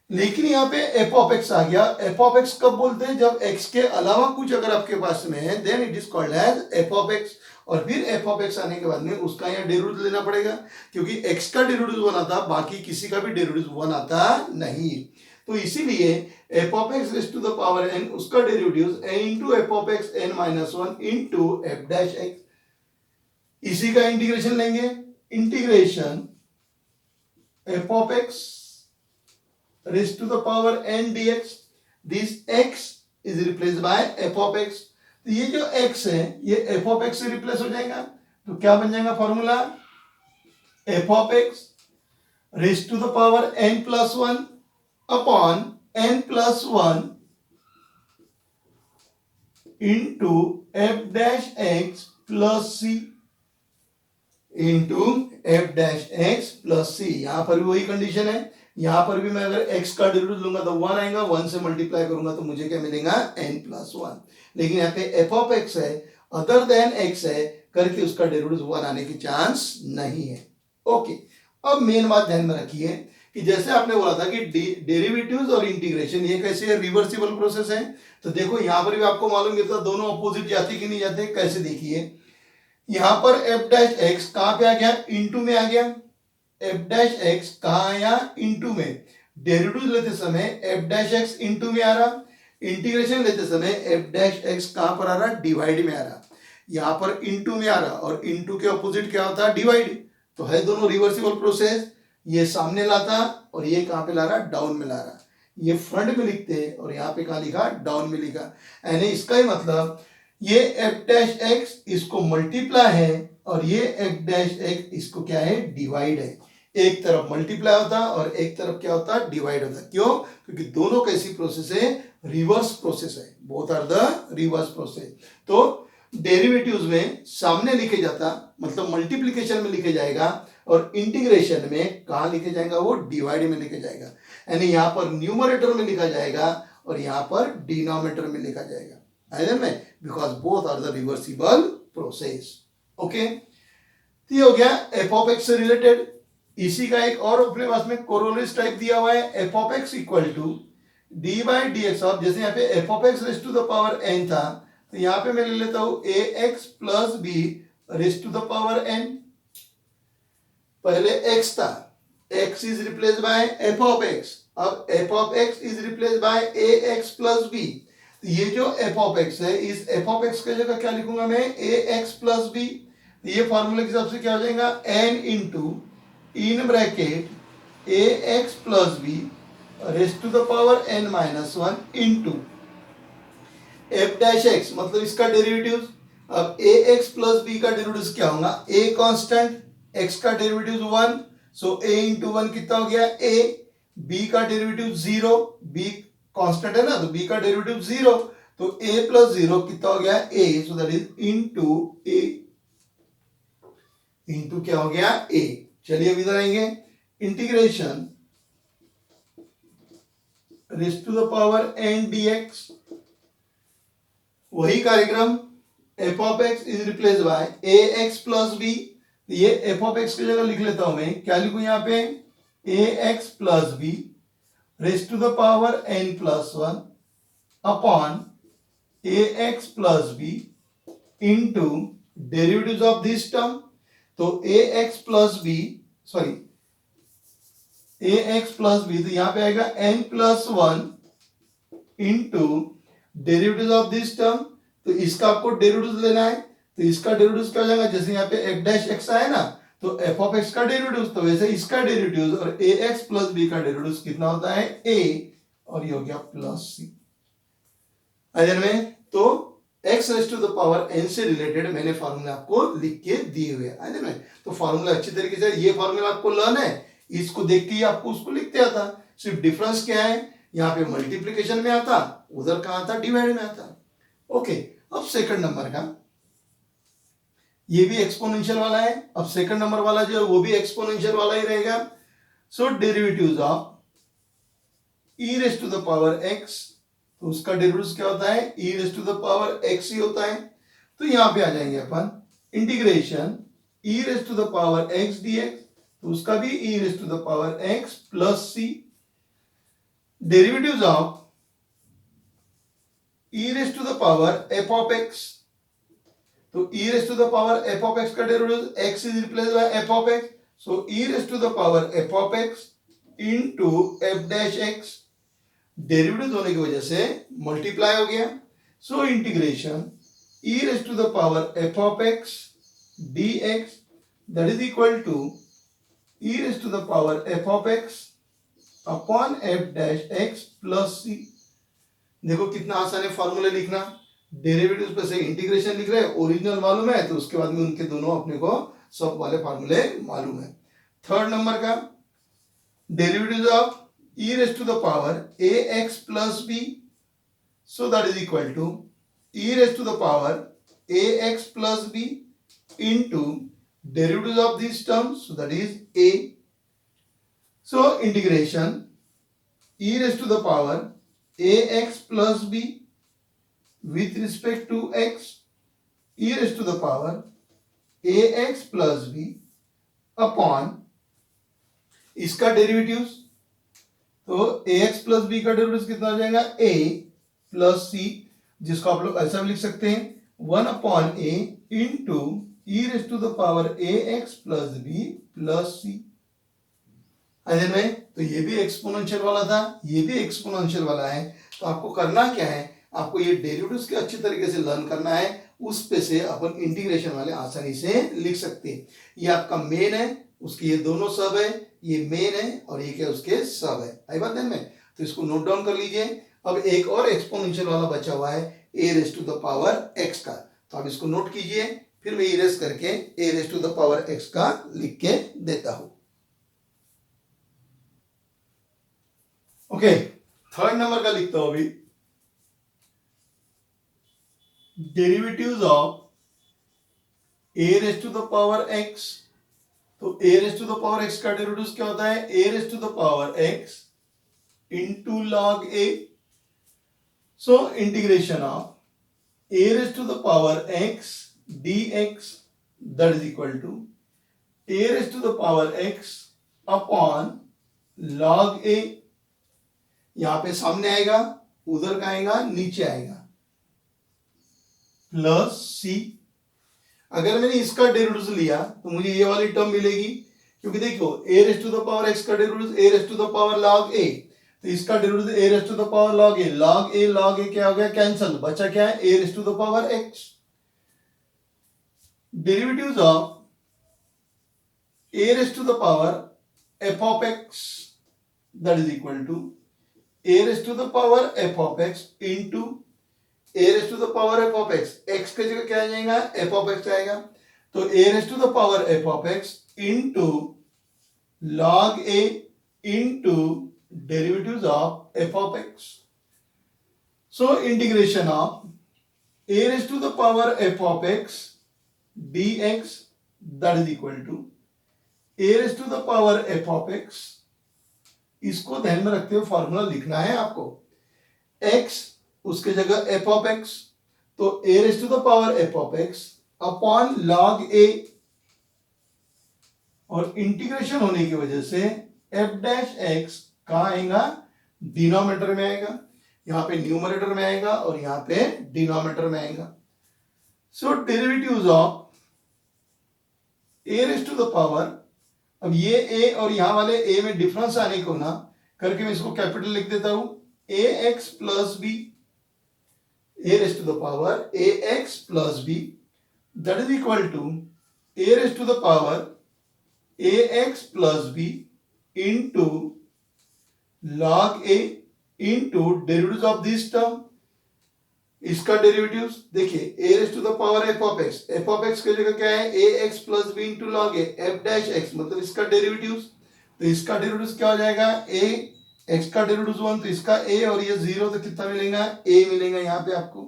लेकिन यहाँ पे f ऑफ x आ गया। f ऑफ x कब बोलते हैं, जब x के अलावा कुछ अगर आपके पास में है, then it is called as f of x, और फिर f ऑफ x आने के बाद में उसका यहाँ डेरिवेटिव लेना पड़ेगा, क्योंकि x का डेरिवेटिव वन आता, बाकी किसी का भी डेरिवेटिव वन आता नहीं। तो इसीलिए f of x raise to the power n, उसका derivative n into f of x n minus one into f dash x, इसी का इंटीग्रेशन लेंगे, integration f of x raise to the power n dx, this x is replace by f of x। तो ये जो x है ये f of x से replace हो जाएगा, तो क्या बन जाएगा formula, f of x raise to the power n plus one upon n plus one into f dash x plus c, into f dash x plus c। यहां पर भी वही कंडीशन है, यहां पर भी मैं अगर x का डेरिवेटिव लूंगा तो वन आएगा, वन से मल्टीप्लाई करूंगा तो मुझे क्या मिलेगा, n प्लस वन। लेकिन यहाँ पे f ऑफ x है, अदर देन x है करके उसका डेरिवेटिव वन आने की चांस नहीं है। ओके, अब मेन बात ध्यान में रखिए कि जैसे आपने बोला था कि डेरिवेटिव्स और इंटीग्रेशन ये कैसे है, रिवर्सिबल प्रोसेस है। तो देखो यहां पर भी आपको मालूम है, तो दोनों अपोजिट जाते कि नहीं जाते, कैसे देखिए, यहां पर f डैश x कहां पे आ गया, इनटू में आ गया, f डैश x कहां आया, इनटू में। डेरिवेटिव लेते समय f डैश x इनटू में आ रहा, इंटीग्रेशन लेते समय f डैश x कहां पर आ रहा, डिवाइड में आ रहा। यहां पर इनटू में आ रहा, और इनटू के अपोजिट क्या होता है, डिवाइड। तो है दोनों रिवर्सिबल प्रोसेस, ये सामने लाता और ये कहां पे ला रहा, डाउन में ला रहा। ये फ्रंट में लिखते और यहाँ पे कहा लिखा, डाउन में लिखा। यानी इसका ही मतलब ये f डैश x इसको मल्टीप्लाई है और ये f डैश x इसको क्या है, डिवाइड है। एक तरफ मल्टीप्लाई होता है और एक तरफ क्या होता है, डिवाइड होता है। क्यों? क्योंकि दोनों कैसी प्रोसेस है, रिवर्स प्रोसेस है, both are the reverse process. तो डेरिवेटिव्स में सामने लिखे जाता, मतलब मल्टीप्लिकेशन में लिखे जाएगा, और इंटीग्रेशन में कहाँ लिखे जाएगा, वो डिवाइड में लिखे जाएगा। यानी यहाँ पर न्यूमरेटर में लिखा जाएगा और यहाँ पर डिनोमिनेटर में लिखा जाएगा, है ना, because both are the reversible process. Okay, तो ये हो गया एफ ऑफ एक्स से रिलेटेड। इसी का एक और अपने पास में कोरोलरीज टाइप दिया हुआ है, f of x equal to d by d x of, जैसे यहाँ पे f of x raise to the power n था, तो यहाँ पे मैं ले लेता हूं a x plus b raise to the power n. पहले x था, x is replace by f of x, अब f of x is replace by a x plus b. ये जो एफ ऑफ एक्स है, इस एफ ऑफ एक्स की जगह क्या लिखूंगा मैं, ए एक्स प्लस बी। ये फॉर्मूले के हिसाब से क्या हो जाएगा, n into in bracket a x plus b raise to the power n minus one into f dash x, मतलब इसका डेरिवेटिव। अब ए एक्स प्लस बी का डेरिवेटिव क्या होगा, ए कांस्टेंट, x का डेरिवेटिव 1, सो a इंटू 1 कितना हो गया a, b का डेरिवेटिव 0, b कांस्टेंट है ना, तो b का डेरिवेटिव 0, तो a प्लस 0 कितना हो गया a, so that is into a, into क्या हो गया a। चलिए अब इधर आएंगे, integration raise to the power n dx, वही कार्यक्रम, f of x is replace by a x plus b. ये एफ ऑफ एक्स की जगह लिख लेता हूं मैं, क्या लिखूं यहाँ पे, a x plus b raise to the power n plus one upon a x plus b into derivative of this term. तो a x plus b, sorry a x plus b, तो यहां पे आएगा n plus one into derivative of this term. तो इसका आपको derivative लेना है, तो इसका डेरिवेटिव क्या हो जाएगा, जैसे यहाँ पे एफ डैश एक्स आया ना, तो एफ ऑफ एक्स का डेरिवेटिव, तो वैसे इसका डेरिवेटिव और ए एक्स प्लस बी का डेरिवेटिव कितना होता है ए, और ये हो गया प्लस सी। में तो x raise to the power n से रिलेटेड मैंने फॉर्मूला आपको लिख के दिए हुए हैं में। तो फॉर्मूला अच्छी तरीके से, ये फॉर्मूला आपको लर्न है, इसको देख के ही आपको उसको लिखते आता। सिर्फ डिफरेंस क्या है, यहाँ पे मल्टीप्लीकेशन में आता, उधर कहाँ आता, डिवाइड में आता। ओके, अब सेकंड नंबर का, ये भी एक्सपोनेंशियल वाला है। अब सेकंड नंबर वाला जो है वो भी एक्सपोनेंशियल वाला ही रहेगा। So derivatives of e raise to the power x, तो उसका डेरिवेटिव क्या होता है, e raise to the power x ही होता है। तो यहां पे आ जाएंगे अपन, integration e raise to the power x dx, तो उसका भी e raise to the power x plus c. Derivatives of e raise to the power f of x, तो e raise to the power f of x का derivative x is replace by f of x, so e raise to the power f of x into f dash x, derivative होने की वजह से multiply हो गया। So integration e raise to the power f of x dx that is equal to e raise to the power f of x upon f dash x plus c। देखो कितना आसान है फॉर्मूला लिखना, derivative पे से integration लिख रहे हैं, ओरिजिनल मालूम है, तो उसके बाद में उनके दोनों अपने को सब वाले फॉर्मूले मालूम है। थर्ड नंबर का, derivative of e raise to the power a x plus b, so that is equal to e raise to the power a x plus b into derivative of this term, so that is a. So integration e raise to the power a x plus b with respect to x e raised to the power ax plus b upon इसका derivatives, तो ax plus b का derivative कितना हो जाएगा a plus c, जिसको आप लोग ऐसा भी लिख सकते हैं 1 upon a into e raised to the power ax plus b plus c। में तो ये भी एक्सपोनेंशियल वाला था, ये भी एक्सपोनेंशियल वाला है। तो आपको करना क्या है, आपको ये डेरिवेटिव्स के अच्छी तरीके से लर्न करना है, उस पे से अपन इंटीग्रेशन वाले आसानी से लिख सकते हैं। ये आपका मेन है, उसके ये दोनों सब है, ये मेन है और ये क्या उसके सब है। आई बात ध्यान में, तो इसको नोट डाउन कर लीजिए। अब एक और एक्सपोनेंशियल वाला बचा हुआ है a raise to the power x का, तो आप इसको नोट कीजिए, फिर मैं इरेज करके a raise to the power x का लिख के देता हूं। ओके, थर्ड नंबर का लिखता हूं अभी, derivatives of a raise to the power x. तो a raise to the power x का डेरिवेटिव क्या होता है? A raise to the power x into log a. So integration of a raise to the power x dx that is equal to a raise to the power x upon log a. यहां पे सामने आएगा, उधर का आएगा, नीचे आएगा, plus c. अगर मैंने इसका डेरिवेटिव लिया तो मुझे ये वाली टर्म मिलेगी, क्योंकि देखो a raise to the power x का derivative a raise to the power log a, तो इसका derivative a raise to the power log a. Log a क्या हो गया? कैंसल। बचा क्या है? A raise to the power x. Derivatives of a raise to the power f of x that is equal to a raise to the power f of x into a raise to the power f of x. X की जगह क्या आ जाएगा? F of x आएगा। तो a raise to the power f of x into log a into derivatives of f of x. So integration of a raise to the power f of x dx that is equal to a raise to the power f of x. इसको ध्यान में रखते हुए formula लिखना है आपको। x उसके जगह एफ ऑफ एक्स, तो a raise to the power f of x upon log a, और इंटीग्रेशन होने की वजह से एफ डैश एक्स कहां आएगा? डिनोमिनेटर में आएगा। यहां पे न्यूमरेटर में आएगा और यहां पे डिनोमिनेटर में आएगा। So derivatives of a raise to the power, अब ये ए और यहां वाले ए में डिफरेंस आने को ना करके मैं इसको कैपिटल लिख देता हूं, a x plus b, a raise to the power a x plus b that is equal to a raise to the power a x plus b into log a into derivative of this term. इसका derivatives देखिए, a raise to the power f of x, f of x की जगह क्या है? A x plus b into log a, f dash x मतलब इसका derivatives. तो इसका डेरिवेटिव्स क्या हो जाएगा? ए एक्स का डेरिवेटिव्स 1, तो इसका ए और ये 0, तो कितना मिलेगा? ए मिलेगा यहां पे आपको।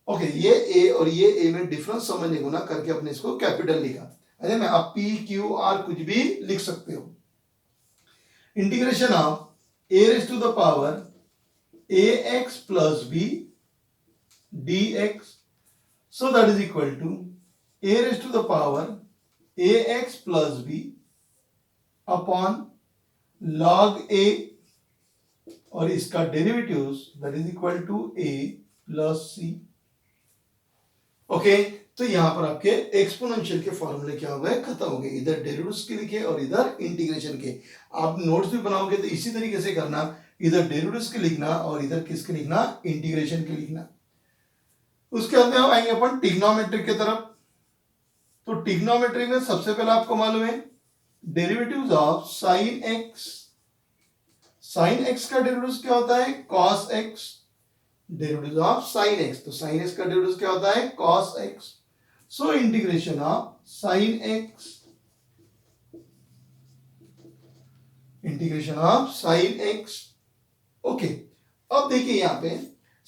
ओके, ये ए और ये ए में डिफरेंस समझने को ना करके अपने इसको कैपिटल लिखा। अरे मैं आप पी क्यू आर कुछ भी लिख सकते हो। Integration of a raise to the power a x plus b dx, so that is equal to a raised to the power ax plus b upon log a, और इसका derivatives that is equal to a plus c। Okay, तो यहां पर आपके exponential के फॉर्मूले क्या हो गए? खत्म हो गए। इधर डेरिवेटिव्स के लिखे और इधर इंटीग्रेशन के। आप नोट्स भी बनाओगे तो इसी तरीके से करना, इधर डेरिवेटिव्स के लिखना और इधर किसके लिखना? इंटीग्रेशन के लिखना। उसके बाद में हम आएंगे अपन ट्रिग्नोमेट्री की तरफ। तो ट्रिग्नोमेट्री में सबसे पहले आपको मालूम है derivatives of sine x. Sine x का डेरिवेटिव क्या होता है? Cos x. Derivative of sine x, तो साइन एक्स का डेरिवेटिव क्या होता है? Cos x. So integration of sine x, integration of sine x. Okay, अब देखिए यहां पे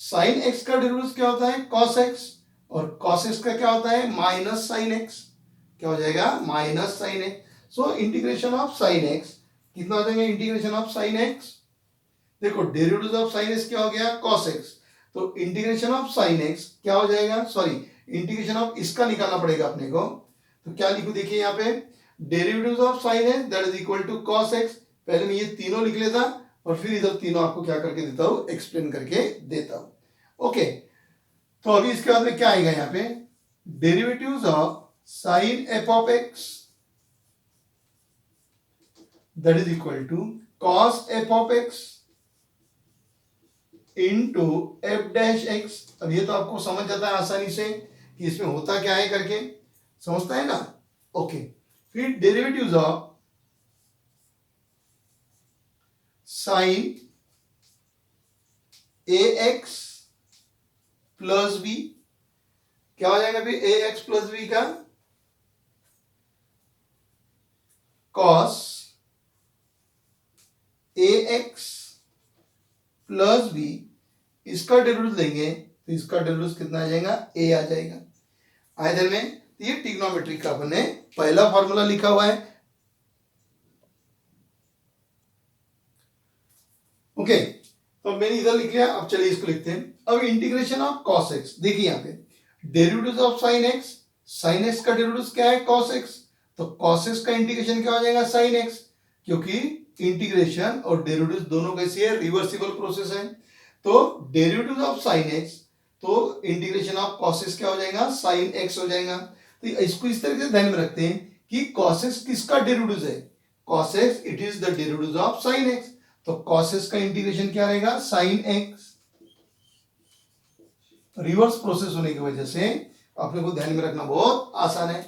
साइन एक्स का डेरिवेटिव क्या होता है? कॉस एक्स, और कॉस एक्स का क्या होता है? Minus sine x. क्या हो जाएगा? Minus sine x. So integration of sine x कितना हो जाएगा? इंटीग्रेशन ऑफ साइन एक्स, देखो डेरिवेटिव ऑफ साइन एक्स क्या हो गया? Cos x. तो इंटीग्रेशन ऑफ साइन एक्स क्या हो जाएगा? सॉरी, इंटीग्रेशन ऑफ इसका निकालना पड़ेगा अपने को। तो क्या लिखू? देखिए यहाँ पे derivative of sine x that is equal to cos x. पहले मैं ये तीनों लिख लेता और फिर इधर तीनों आपको क्या करके देता हूं? एक्सप्लेन करके देता हूं। ओके, तो अभी इसके बाद में क्या आएगा यहां पे? Derivatives of sine f of x that is equal to cos f of x into f dash x. अब ये तो आपको समझ जाता है आसानी से कि इसमें होता क्या है करके, समझता है ना? ओके, फिर derivatives of sine a x plus b क्या हो जाएगा? फिर ए एक्स प्लस बी का cos a x plus b, इसका डेरिवेटिव लेंगे तो इसका डेरिवेटिव कितना आ जाएगा, ए आ जाएगा। आए ध्यान में? तो ये ट्रिग्नोमेट्री का अपने पहला फॉर्मूला लिखा हुआ है। ओके, तो मैंने इधर लिख लिया। अब चलिए इसको लिखते हैं। अब इंटीग्रेशन ऑफ cos x, देखिए यहाँ पे derivative of sin x, sin x का डेरिवेटिव क्या है, cos x, तो cos x का इंटीग्रेशन क्या हो जाएगा, sin x, क्योंकि इंटीग्रेशन और डेरिवेटिव दोनों कैसी है, रिवर्सिबल प्रोसेस है। तो डेरिवेटिव ऑफ sin x, तो इंटीग्रेशन ऑफ cos x क्या हो जाएगा, sin x हो जाएगा। तो इसको इस तरीके से ध्यान में रखते हैं कि cos x किसका डेरिवेटिव है, cos x it is the derivative of sin x, तो cos x का इंटीग्रेशन क्या रहेगा, sin x। रिवर्स प्रोसेस होने की वजह से अपने को ध्यान में रखना बहुत आसान है।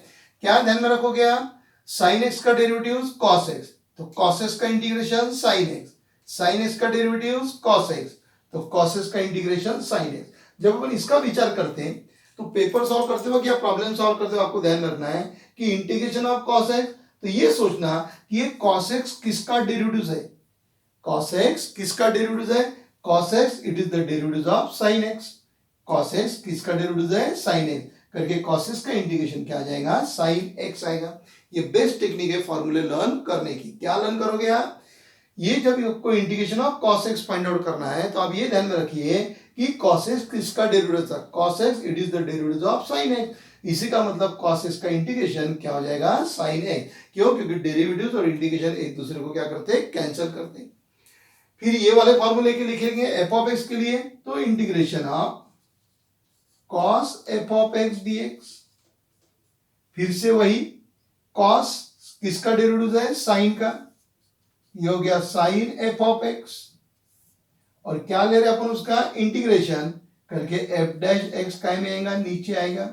क्या ध्यान में रखोगे आप, sin x का डेरिवेटिव cos x, तो cos x का integration sin x, sin x का डेरिवेटिव cos x, तो cos x का इंटीग्रेशन sin x। जब अपन इसका विचार करते हैं तो पेपर सॉल्व करते वक्त या प्रॉब्लम सॉल्व करते वक्त आपको ध्यान रखना है कि इंटीग्रेशन ऑफ cos x, तो ये सोचना कि ये cos x किसका डेरिवेटिव है, cos x किसका डेरिवेटिव है, cos x it is the derivative of sin x, cos x किसका डेरिवेटिव है, sin x, करके cos x का इंटीग्रेशन क्या आ जाएगा, sin x आएगा। ये बेस्ट टेक्निक है फॉर्मूले लर्न करने की। क्या लर्न करोगे आप, ये जब आपको integration of cos x find out करना है तो आप ये ध्यान में रखिए कि cos x किसका डेरिवेटिव था, cos x it is the derivative of sin x, इसी का मतलब cos x का इंटीग्रेशन क्या हो जाएगा, sin x। क्यों, क्योंकि डेरिवेटिव्स और इंटीग्रेशन एक दूसरे को क्या करते हैं, कैंसिल करते हैं। फिर ये वाले फॉर्मूले के लिखेंगे एफ ऑफ एक्स के लिए, तो integration of cos f of x dx, फिर से वही cos किसका डेरिवेटिव है, साइन का, ये हो गया साइन f ऑफ x, और क्या ले रहे अपन उसका इंटीग्रेशन करके f डैश x का में आएगा, नीचे आएगा,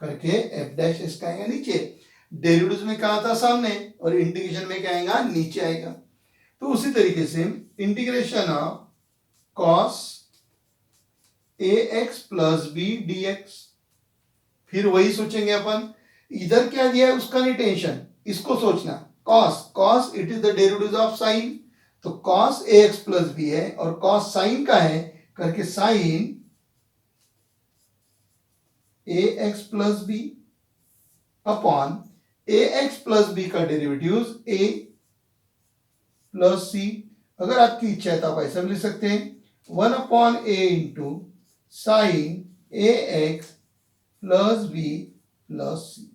करके f डैश x का आएगा नीचे, डेरिवेटिव में कहा था सामने और इंटीग्रेशन में क्या आएगा, नीचे आएगा। तो उसी तरीके से integration of cos ax plus b dx, फिर वही सोचेंगे अपन, इधर क्या दिया है उसका नहीं टेंशन, इसको सोचना, cos it is the derivative of sin, तो cos ax प्लस बी है और cos sin का है, करके sin ax plus b upon ax plus b का डेरिवेटिव a प्लस सी। अगर आपकी इच्छा है तो आप ऐसा भी लिख सकते हैं, 1 upon a into sine a x plus b plus c,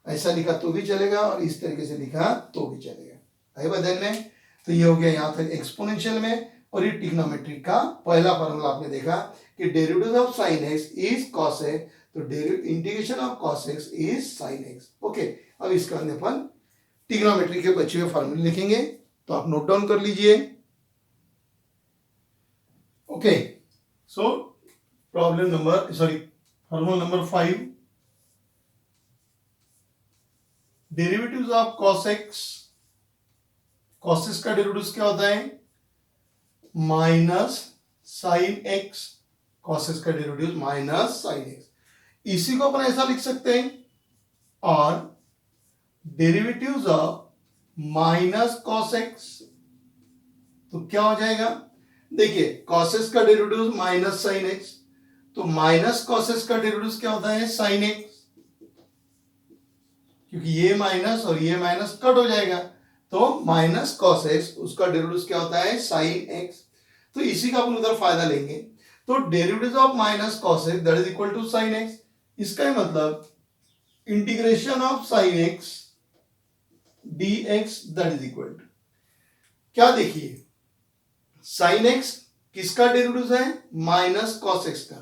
ऐसा लिखा तो भी चलेगा और इस तरीके से लिखा तो भी चलेगा। है बदल में, तो ये हो गया यहाँ तक एक्सपोनेंशियल में। और ये ट्रिग्नोमेट्री का पहला फॉर्मूला आपने देखा कि derivative of sine x is cos x, तो integration of cos x is sine x. Okay, अब इसका अपन ट्रिग्नोमेट्री के बचे हुए फॉर्मूले लिखेंगे, तो आप नोट डाउन कर लीजिए। Okay, so problem number formula number 5, derivatives of cos x, cos x का डेरिवेटिव क्या होता है, minus sine x, cos x का डेरिवेटिव माइनस साइन x, इसी को अपन ऐसा लिख सकते हैं, और derivatives of minus cos x, तो क्या हो जाएगा, देखिए cos x का डेरिवेटिव माइनस साइन x, तो माइनस cos x का डेरिवेटिव क्या होता है, साइन x, क्योंकि ये माइनस और ये माइनस कट हो जाएगा, तो माइनस cos x उसका डेरिवेटिव क्या होता है, साइन x। तो इसी का अपन उधर फायदा लेंगे, तो derivative of minus cos x that is equal to sine x, इसका मतलब integration of sine x dx that is equal to क्या, देखिए साइन x किसका डेरिवेटिव है, माइनस cos x का,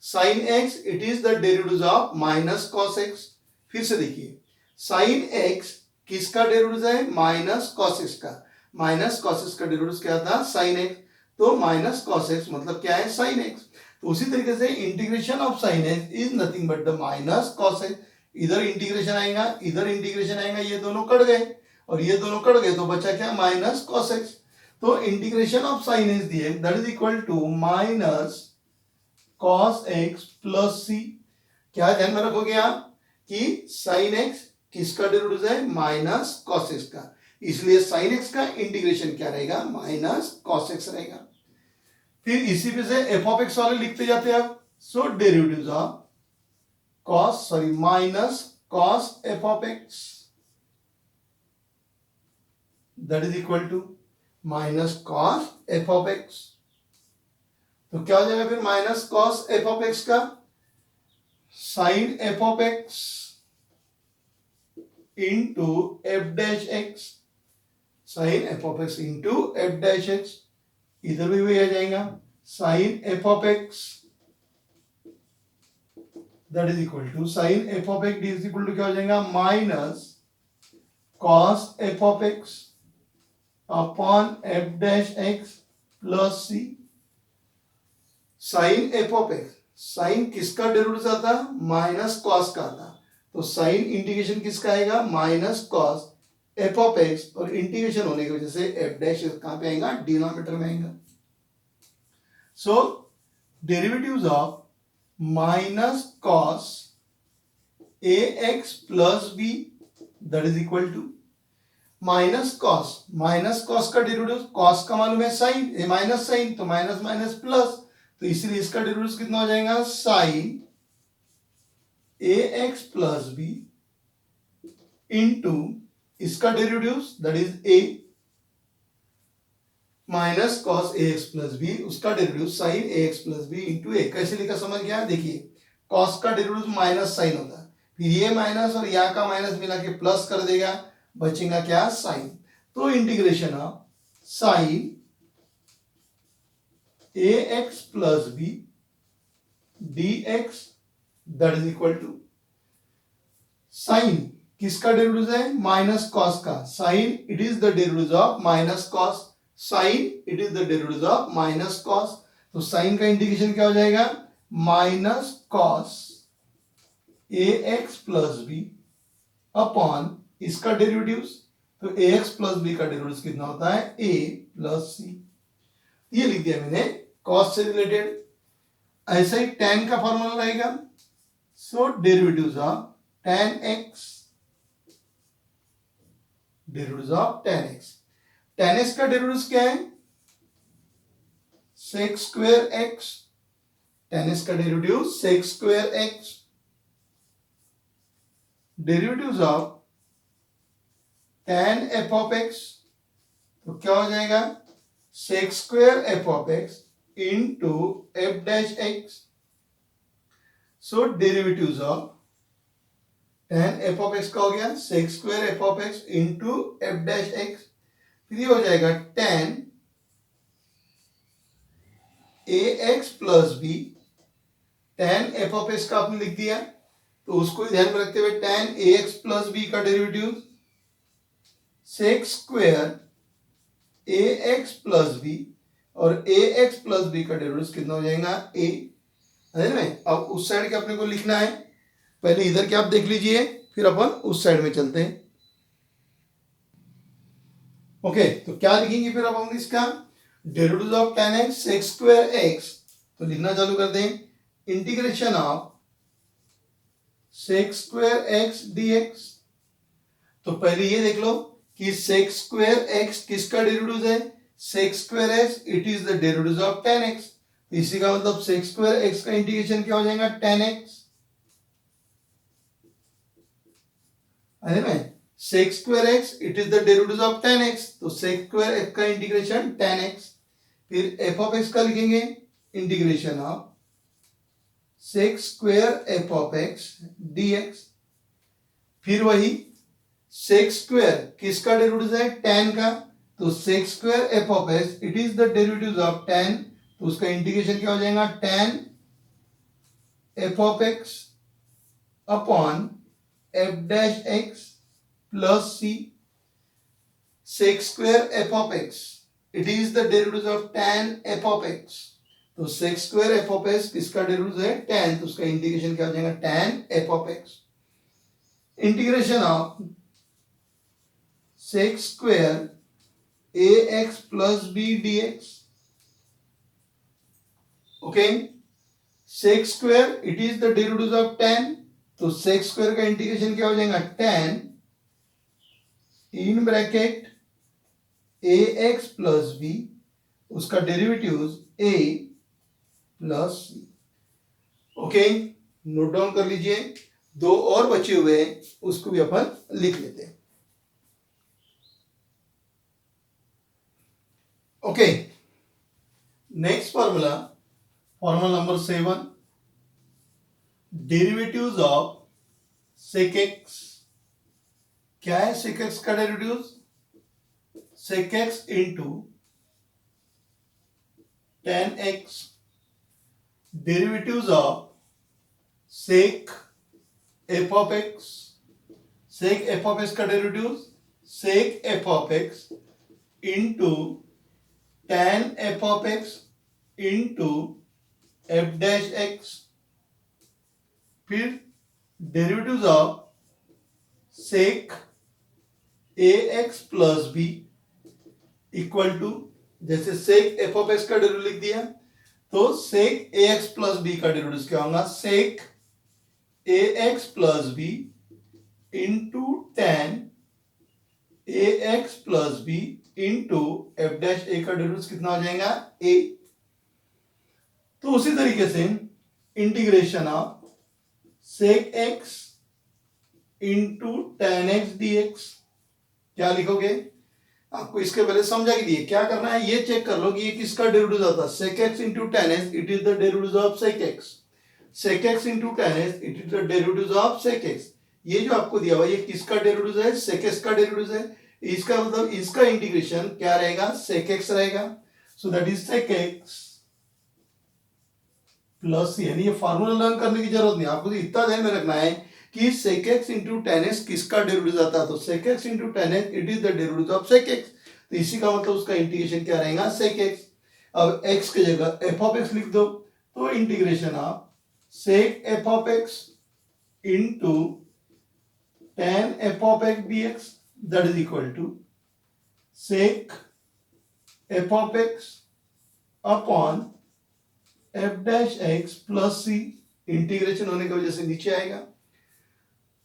sine x it is the derivative of minus cos x। फिर से देखिए साइन x किसका डेरिवेटिव है, माइनस cos x का, माइनस cos x का डेरिवेटिव क्या था, साइन x, तो माइनस cos x मतलब क्या है, साइन x। तो उसी तरीके से integration of sine x is nothing but the minus cos x, इधर इंटीग्रेशन आएगा, इधर इंटीग्रेशन आएगा, ये दोनों कट गए और ये दोनों कट गए, तो बचा क्या, माइनस cos x। तो integration of sine x dx that is equal to minus cos x plus c। क्या ध्यान में रखोगे आप कि साइन x किसका डेरिवेटिव है, माइनस cos x का, इसलिए साइन एक्स का इंटीग्रेशन क्या रहेगा, माइनस कॉस एक्स रहेगा। फिर इसी पे से एफ ऑफ एक्स वाले लिखते जाते हैं आप। So derivative of cos minus cos f of x that is equal to minus cos f of x. तो क्या हो जाएगा फिर minus cos f of x का sine f of x into f dash x, sine f of x into f dash x, इधर भी वही आ जाएगा sine f of x that is equal to sine f of x is equal to क्या हो जाएगा, minus cos f of x upon f dash x plus c. Sine f of x, sine किसका derivative आता, minus cos का आता, तो sine integration किसका आएगा, minus cos f of x, और इंटीग्रेशन होने की वजह से एफ डैश कहां पे आएगा, डिनोमिनेटर में आएगा। So derivatives of minus cos a x plus b that is equal to minus cos का डेरिवेटिव, कॉस का मालूम है साइन, माइनस साइन, तो माइनस माइनस प्लस, तो इसलिए इसका डेरिवेटिव कितना हो जाएगा, sine a x plus b into इसका derivative that is a minus cos a x plus b, उसका derivative sine a x plus b into a. कैसे लिखा समझ गया, देखिए कॉस का डेरिवेटिव माइनस साइन होता है, फिर ये माइनस और यहाँ का माइनस मिला के प्लस कर देगा, बचेगा क्या, साइन। तो integration of sine a x plus b d x that is equal to sine किसका डेरिवेटिव है, माइनस कॉस का, sine it is the derivative of minus cos, sine it is the derivative of minus cos, तो sine का integration क्या हो जाएगा, minus cos a x plus b upon इसका derivative, तो ए एक्स प्लस बी का derivative कितना होता है, ए प्लस सी। ये लिख दिया मैंने कॉस से रिलेटेड। ऐसा ही tan का फॉर्मूला रहेगा, so derivative of tan x, derivative of tan x, tan x का डेरिवेटिव क्या है, sec square x, tan x का derivative sec square x, derivative of tan f of x, तो क्या हो जाएगा, sec square f of x into f dash x. So derivative of tan f of x का हो गया sec square f of x into f dash x, फिर ये हो जाएगा tan a x plus b, tan f of x का आपने लिख दिया, तो उसको ध्यान में रखते हुए tan a x plus b का derivative sec square a x plus B, और ए एक्स प्लस बी का डेरिवेटिव कितना हो जाएगा, ए है ना। अब उस साइड के अपने को लिखना है, पहले इधर के आप देख लीजिए, फिर अपन उस साइड में चलते हैं। ओके, तो क्या लिखेंगे फिर अब हम इसका derivative of tan x sec square x, तो लिखना चालू करते हैं, integration of sec square x dx। तो पहले ये देख लो कि sec स्क्वायर x किसका डेरिवेटिव है, sec square x it is the derivative of tan x, इसी का मतलब sec स्क्वायर x का इंटीग्रेशन क्या हो जाएगा, tan x, है ना। sec square x it is the derivative of tan x, तो sec स्क्वायर x का इंटीग्रेशन tan x, फिर f ऑफ x का लिखेंगे integration of sec square f of x dx, फिर वही sec स्क्वायर किसका डेरिवेटिव है, tan का, तो sec square f of x it is the derivative of tan, तो उसका इंटीग्रेशन क्या हो जाएगा, tan f of x upon f dash x plus c, sec square f of x it is the derivative of tan f of x, तो sec square f of x किसका derivative है, tan, तो उसका integration क्या हो जाएगा, tan f of x, integration of sec square a x plus b d x. Okay, sec square it is the derivative of tan, तो sec square का integration क्या हो जाएगा, tan in bracket a x plus b, उसका derivative a plus c. Okay, note down कर लीजिए। दो और बचे हुए हैं, उसको भी अपन लिख लेते हैं। Okay, next formula, formula number 7, derivatives of sec x. क्या है सेक एक्स का derivative? Sec x into tan x, derivatives of sec f of x. Sec f of x का derivative sec f of x into tan f of x into f dash x. फिर derivatives of sec a x plus b equal to, जैसे sec f of x का derivative लिख दिया, तो सेक a x plus b का derivative क्या होगा? Sec a x plus b into tan a x plus b into f dash a का derivative कितना हो जाएगा? ए। तो उसी तरीके से integration of sec x into tan x d x, क्या लिखोगे? आपको इसके पहले समझा के लिए क्या करना है, ये चेक कर लो कि ये किसका डेरिवेटिव आता है। Sec x into tan x, it is the derivative of sec x. Sec x into tan x, it is the derivative of sec x. ये जो आपको दिया हुआ ये किसका डेरिवेटिव है? सेक एक्स का डेरिवेटिव है। इसका मतलब इसका इंटीग्रेशन क्या रहेगा? सेक एक्स रहेगा। So that is sec x plus c. यानी ये फार्मूला लर्न करने की जरूरत नहीं, आपको इतना ध्यान में रखना है कि sec x into tan x किसका डेरिवेटिव आता है। तो sec x into tan x, it is the derivative of sec x. तो इसी का मतलब उसका इंटीग्रेशन क्या रहेगा? Sec x. अब एक्स की जगह एफ ऑफ एक्स लिख दो, तो integration of sec f of x into tan f of x d x, that is equal to sec f of x upon f dash x plus c। Integration होने की वजह से नीचे आएगा।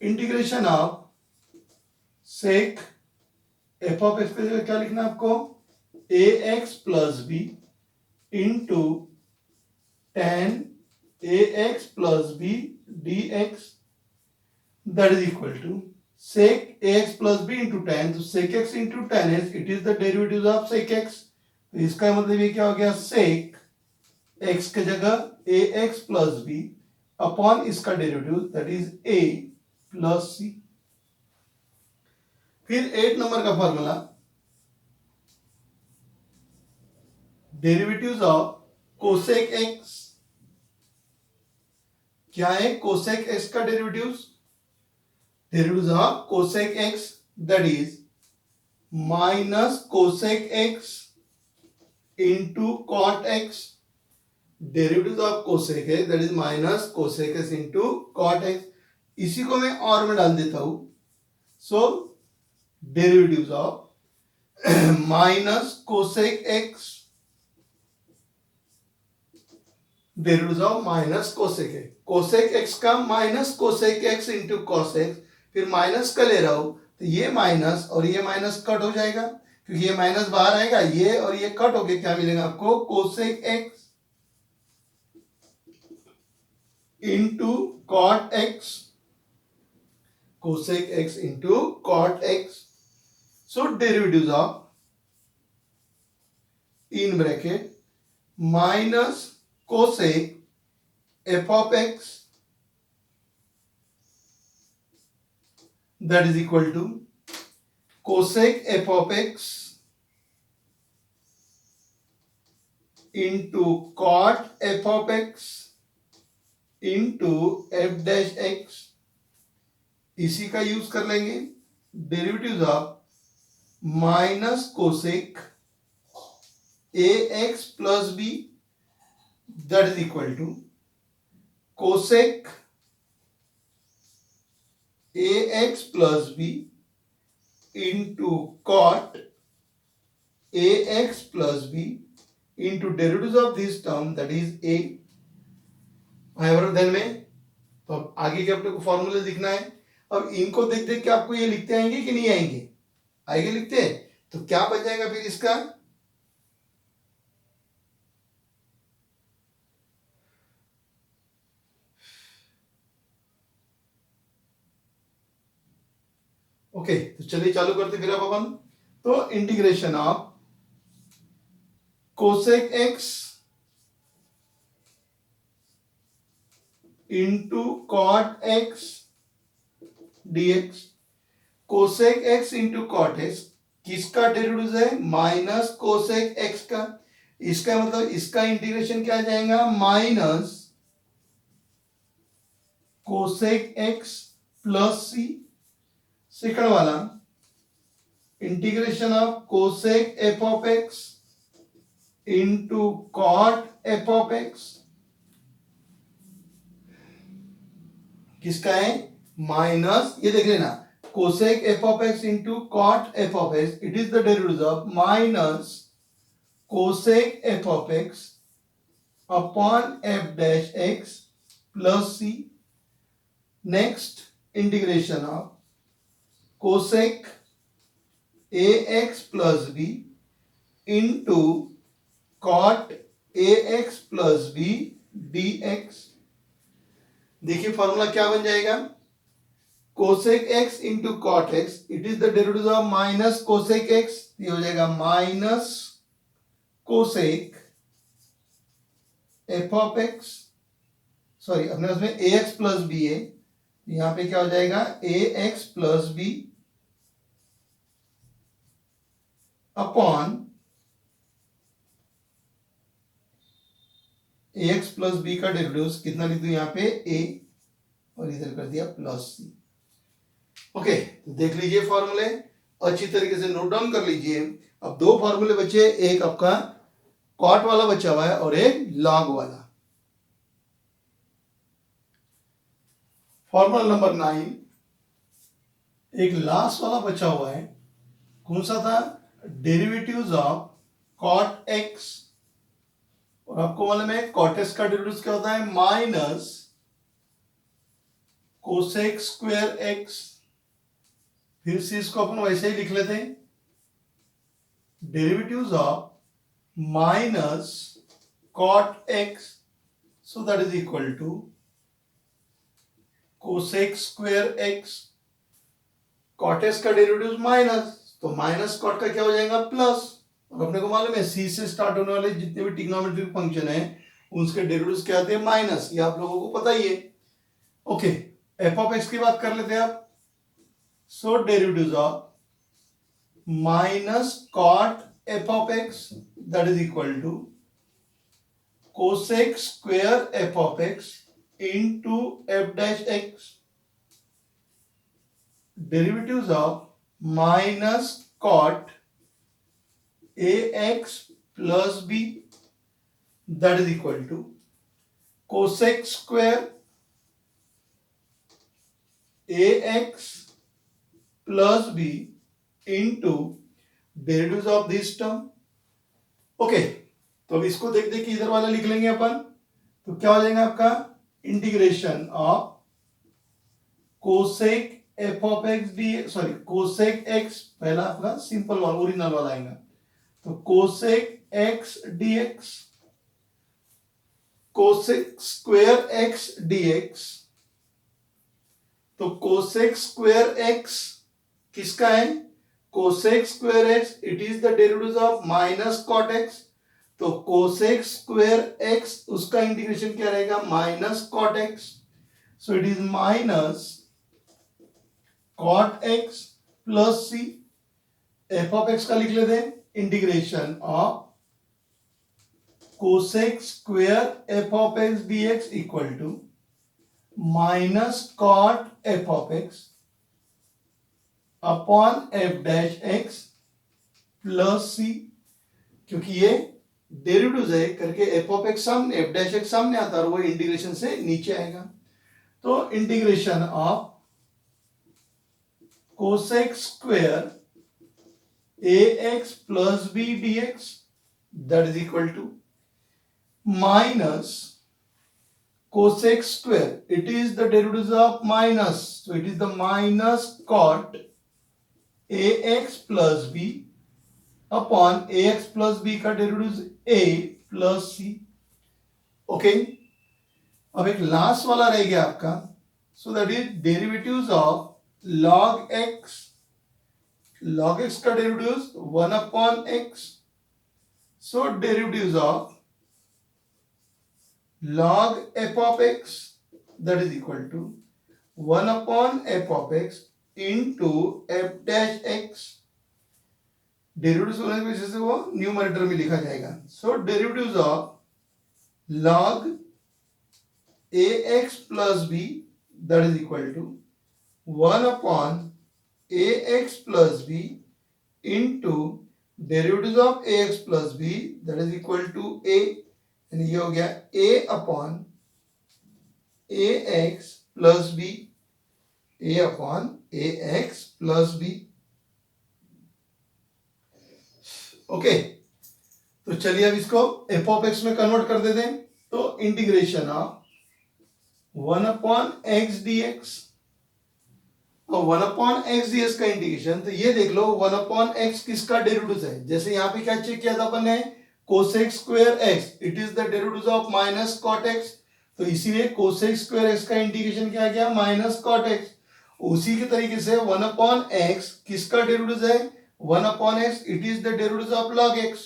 Integration of sec f of x की जगह क्या लिखना है आपको? A x plus b into tan a x plus b d x, that is equal to sec ax plus b into tan। तो sec x into tan x, it is the derivative of sec x। तो इसका मतलब ये क्या हो गया? sec x की जगह ax plus b अपॉन इसका derivative that is a plus c। फिर 8 नंबर का formula, derivatives of cosec x। क्या है कोसेक x का derivatives? Derivatives of cosec x, that is minus cosec x into cot x। Derivatives of cosec x, that is minus cosec x into cot x। इसी को मैं और में डाल देता हूं। So derivatives of minus cosec x, derivatives of minus cosec x। cosec x का minus cosec x into cos x, फिर माइनस का ले रहा हूं तो ये माइनस और ये माइनस कट हो जाएगा, क्योंकि ये माइनस बाहर आएगा, ये और ये कट होके क्या मिलेगा आपको? Cosec x into cot x. Cosec x into cot x. So derivatives of in bracket minus cosec f of x, that is equal to cosec f of x into cot f of x into f dash x। इसी का use कर लेंगे। Derivatives of minus cosec a x plus b, that is equal to cosec ax plus b into cot ax plus b into derivatives of this term, that is a। आया ध्यान में? तो अब आगे के अपने को फॉर्मूले लिखना है। अब इनको देख देख के आपको ये लिखते आएंगे कि नहीं आएंगे? आगे लिखते हैं तो क्या बन जाएगा फिर इसका, ओके तो चलिए चालू करते फिर अब अपन। तो integration of cosec x into cot x dx, cosec x into cot x किसका डेरिवेटिव है, माइनस कोसेक एक्स का। इसका मतलब इसका इंटीग्रेशन क्या आ जाएगा, minus cosec x plus c. Second वाला integration of cosec f of x into cot f of x किसका है, माइनस, ये देख लेना, cosec f of x into cot f of x, it is the derivative of minus cosec f of x upon f dash x plus c. Next integration of cosec a x plus b into cot a x plus b d x. देखिए formula क्या बन जाएगा, cosec x into cot x, it is the derivative of minus cosec x, ये हो जाएगा minus cosec f of x, sorry अपने उसमें ए x plus b है, यहां पे क्या हो जाएगा ए x plus b upon a x plus b का डेरिवेटिव कितना लिख दूं यहाँ पे ए और इधर कर दिया प्लस सी। ओके तो देख लीजिए फॉर्मूले अच्छी तरीके से नोट डाउन कर लीजिए। अब दो फॉर्मूले बचे, एक आपका कॉट वाला बचा हुआ है और एक लॉग वाला। फॉर्मूला नंबर 9, एक लास्ट वाला बचा हुआ है, कौन सा था, डेरिवेटिव्स ऑफ कॉट एक्स, और आपको मालूम है कॉट एक्स का डेरिवेटिव क्या होता है, माइनस कोसेक स्क्वायर एक्स। फिर से इसको अपन वैसे ही लिख लेते हैं, derivatives of minus cot x, so that is equal to cosec square x. Cot x का डेरिवेटिव माइनस, तो माइनस कॉट का क्या हो जाएगा प्लस, और अपने को मालूम है सी से स्टार्ट होने वाले जितने भी ट्रिग्नोमेट्रिक फंक्शन है उसके डेरिवेटिव्स क्या आते हैं, माइनस, ये आप लोगों को पता ही है। ओके एफ ऑफ एक्स की बात कर लेते हैं आप। So derivatives of minus cot f of x that is equal to cosec square f of x into f dash x. Derivatives of minus cot ax plus b that is equal to cosec square ax plus b into derivatives of this term। Okay तो अब इसको देख देख के इधर वाला लिख लेंगे अपन, तो क्या हो जाएगा आपका integration of cosec f of x d, sorry cosec x, पहला आपका सिंपल वाला ओरिजिनल वाला आएगा, तो cosec x d x, cosec square x dx. तो कोसेक स्क्वायर एक्स किसका है, cosec square x, it is the derivative of minus cot x, तो कोसेक स्क्वायर एक्स उसका इंटीग्रेशन क्या रहेगा, minus cot x, so it is minus cot x plus c. F of x का लिख लेते हैं, integration of cosec square f of x dx equal to minus cot f of x upon f dash x plus c, क्योंकि ये derivative है करके f of x सामने f dash x सामने आता है और वो इंटीग्रेशन से नीचे आएगा। तो integration of cosec square ax plus b dx that is equal to minus cosec square, it is the derivative of minus, so it is the minus cot a x plus b upon a x plus b का derivative a plus c. Okay, अब एक last वाला रह गया आपका, so that is derivatives of log x. Log x का derivative 1 upon x, so derivatives of log f of x that is equal to 1 upon f of x into f dash x। Derivatives होने की वजह से वो numerator में लिखा जाएगा। So derivatives of log ax plus b that is equal to 1 upon ax plus b into derivatives of ax plus b that is equal to a, यानी ये हो गया a upon a x plus b, a upon a x plus b. Okay, तो चलिए अब इसको f of x में convert कर देते हैं। तो integration of 1 upon x d x, और 1 अपॉन एक्स डी एक्स का इंटीग्रेशन, तो ये देख लो 1 अपॉन एक्स किसका डेरिवेटिव है। जैसे यहां पे क्या चेक किया था अपन ने, cosec square x, it is the derivative of minus cot x, तो इसीलिए कोसेक स्क्वायर एक्स का इंटीग्रेशन क्या गया, माइनस कॉट एक्स। उसी के तरीके से 1 अपॉन एक्स किसका डेरिवेटिव है, 1 upon x, it is the derivative of log x.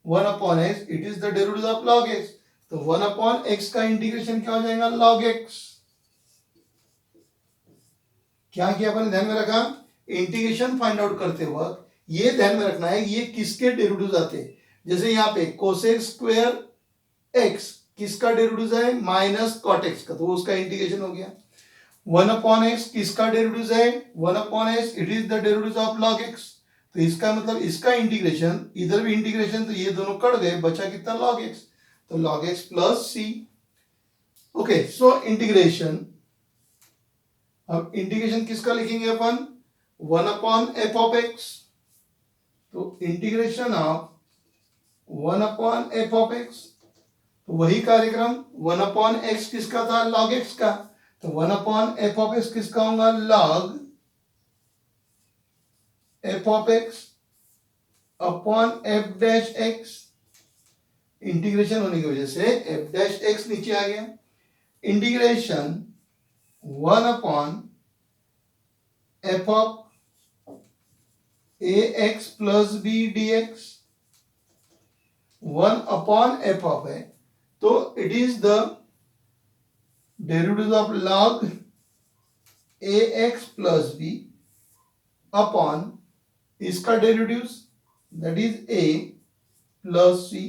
1 upon x, it is the derivative of log x, तो 1 अपॉन एक्स का इंटीग्रेशन क्या हो जाएगा, लॉग एक्स। क्या किया अपन ध्यान में रखा, इंटीग्रेशन फाइंड आउट करते वक्त ये ध्यान में रखना है ये किसके डेरिवेटिव्स आते हैं। जैसे यहाँ पे कोसेक स्क्वायर एक्स किसका डेरिवेटिव है, माइनस कॉट एक्स का, तो उसका इंटीग्रेशन हो गया। 1 अपॉन एक्स किसका डेरिवेटिव है, 1 upon x, it is the derivative of log x, तो इसका मतलब इसका इंटीग्रेशन, इधर भी इंटीग्रेशन, तो ये दोनों कट गए, बचा कितना, लॉग एक्स, तो log x plus c. Okay, so integration, अब इंटीग्रेशन किसका लिखेंगे अपन, 1 अपॉन एफ ऑफ एक्स, तो integration of 1 upon f of x, तो वही कार्यक्रम 1 अपॉन एक्स किसका था, लॉग एक्स का, तो 1 अपॉन एफ ऑफ एक्स किसका होगा, log F of x upon f dash x. Integration होने की वजह से एफ डैश एक्स नीचे आ गया। Integration 1 upon f of a x plus b d x, 1 upon f of है, तो it is the derivative of log a x plus b upon इसका derivative that is a plus c,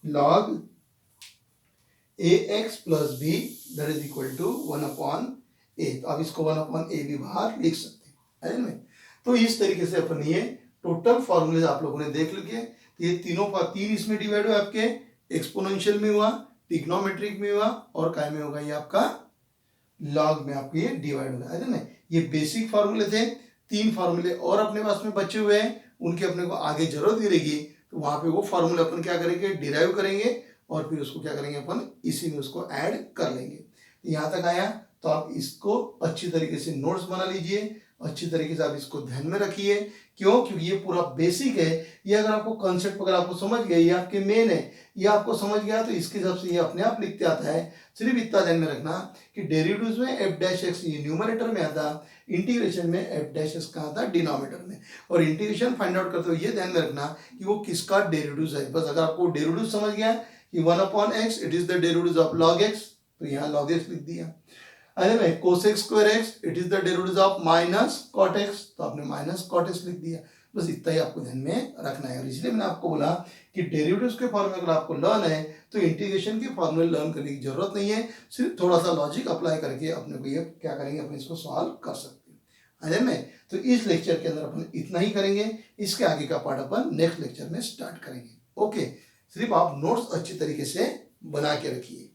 log a x plus b that is equal to 1 upon a. तो अब इसको 1 upon ए भी बाहर लिख सकते हैं में। तो इस तरीके से अपन ये टोटल फॉर्मूले आप लोगों ने देख लिए। ये तीन इसमें डिवाइड हुआ, आपके एक्सपोनेंशियल में हुआ, ट्रिग्नोमेट्रिक में हुआ, और काय में होगा, ये आपका लॉग में आपके ये डिवाइड होगा, है ना। ये बेसिक फॉर्मूले थे। 3 फॉर्मूले और अपने पास में बचे हुए हैं, उनकी अपने को आगे जरूरत गिरेगी, तो वहां पे वो फॉर्मूले अपन क्या करेंगे, डिराइव करेंगे, और फिर उसको क्या करेंगे अपन इसी में उसको ऐड कर लेंगे। यहां तक आया तो आप इसको अच्छी तरीके से नोट्स बना लीजिए, अच्छी तरीके से आप इसको ध्यान में रखिए। क्यों, क्योंकि ये पूरा बेसिक है। ये अगर आपको कॉन्सेप्ट अगर आपको समझ गया, ये आपके मेन है, ये आपको समझ गया, तो इसके हिसाब से ये अपने आप लिखते आता है। सिर्फ इतना ध्यान में रखना कि डेरिवेटिव्स में एफ डैश एक्स ये न्यूमरेटर में आता, इंटीग्रेशन में एफ डैश एक्स का आता डिनोमिनेटर में। और इंटीग्रेशन फाइंड आउट करते हुए ये ध्यान में रखना कि वो किसका डेरिवेटिव है। बस अगर आपको डेरिवेटिव समझ गया कि 1 upon x it is the derivative of log x, तो यहाँ लॉग एक्स लिख दिया। अरे में cosec square x it is the derivative of minus cot x, तो आपने माइनस कॉट एक्स लिख दिया। बस इतना ही आपको ध्यान में रखना है। और इसलिए मैंने आपको बोला कि डेरिवेटिव्स के फॉर्मूले अगर आपको लर्न है तो इंटीग्रेशन के फॉर्मूले लर्न करने की जरूरत नहीं है। सिर्फ थोड़ा सा लॉजिक अप्लाई करके अपने को ये क्या करेंगे, अपने इसको सॉल्व कर सकते हैं। अरे में तो इस लेक्चर के अंदर अपन इतना ही करेंगे। इसके आगे का पार्ट अपन नेक्स्ट लेक्चर में स्टार्ट करेंगे। ओके, सिर्फ आप नोट्स अच्छी तरीके से बना के रखिए।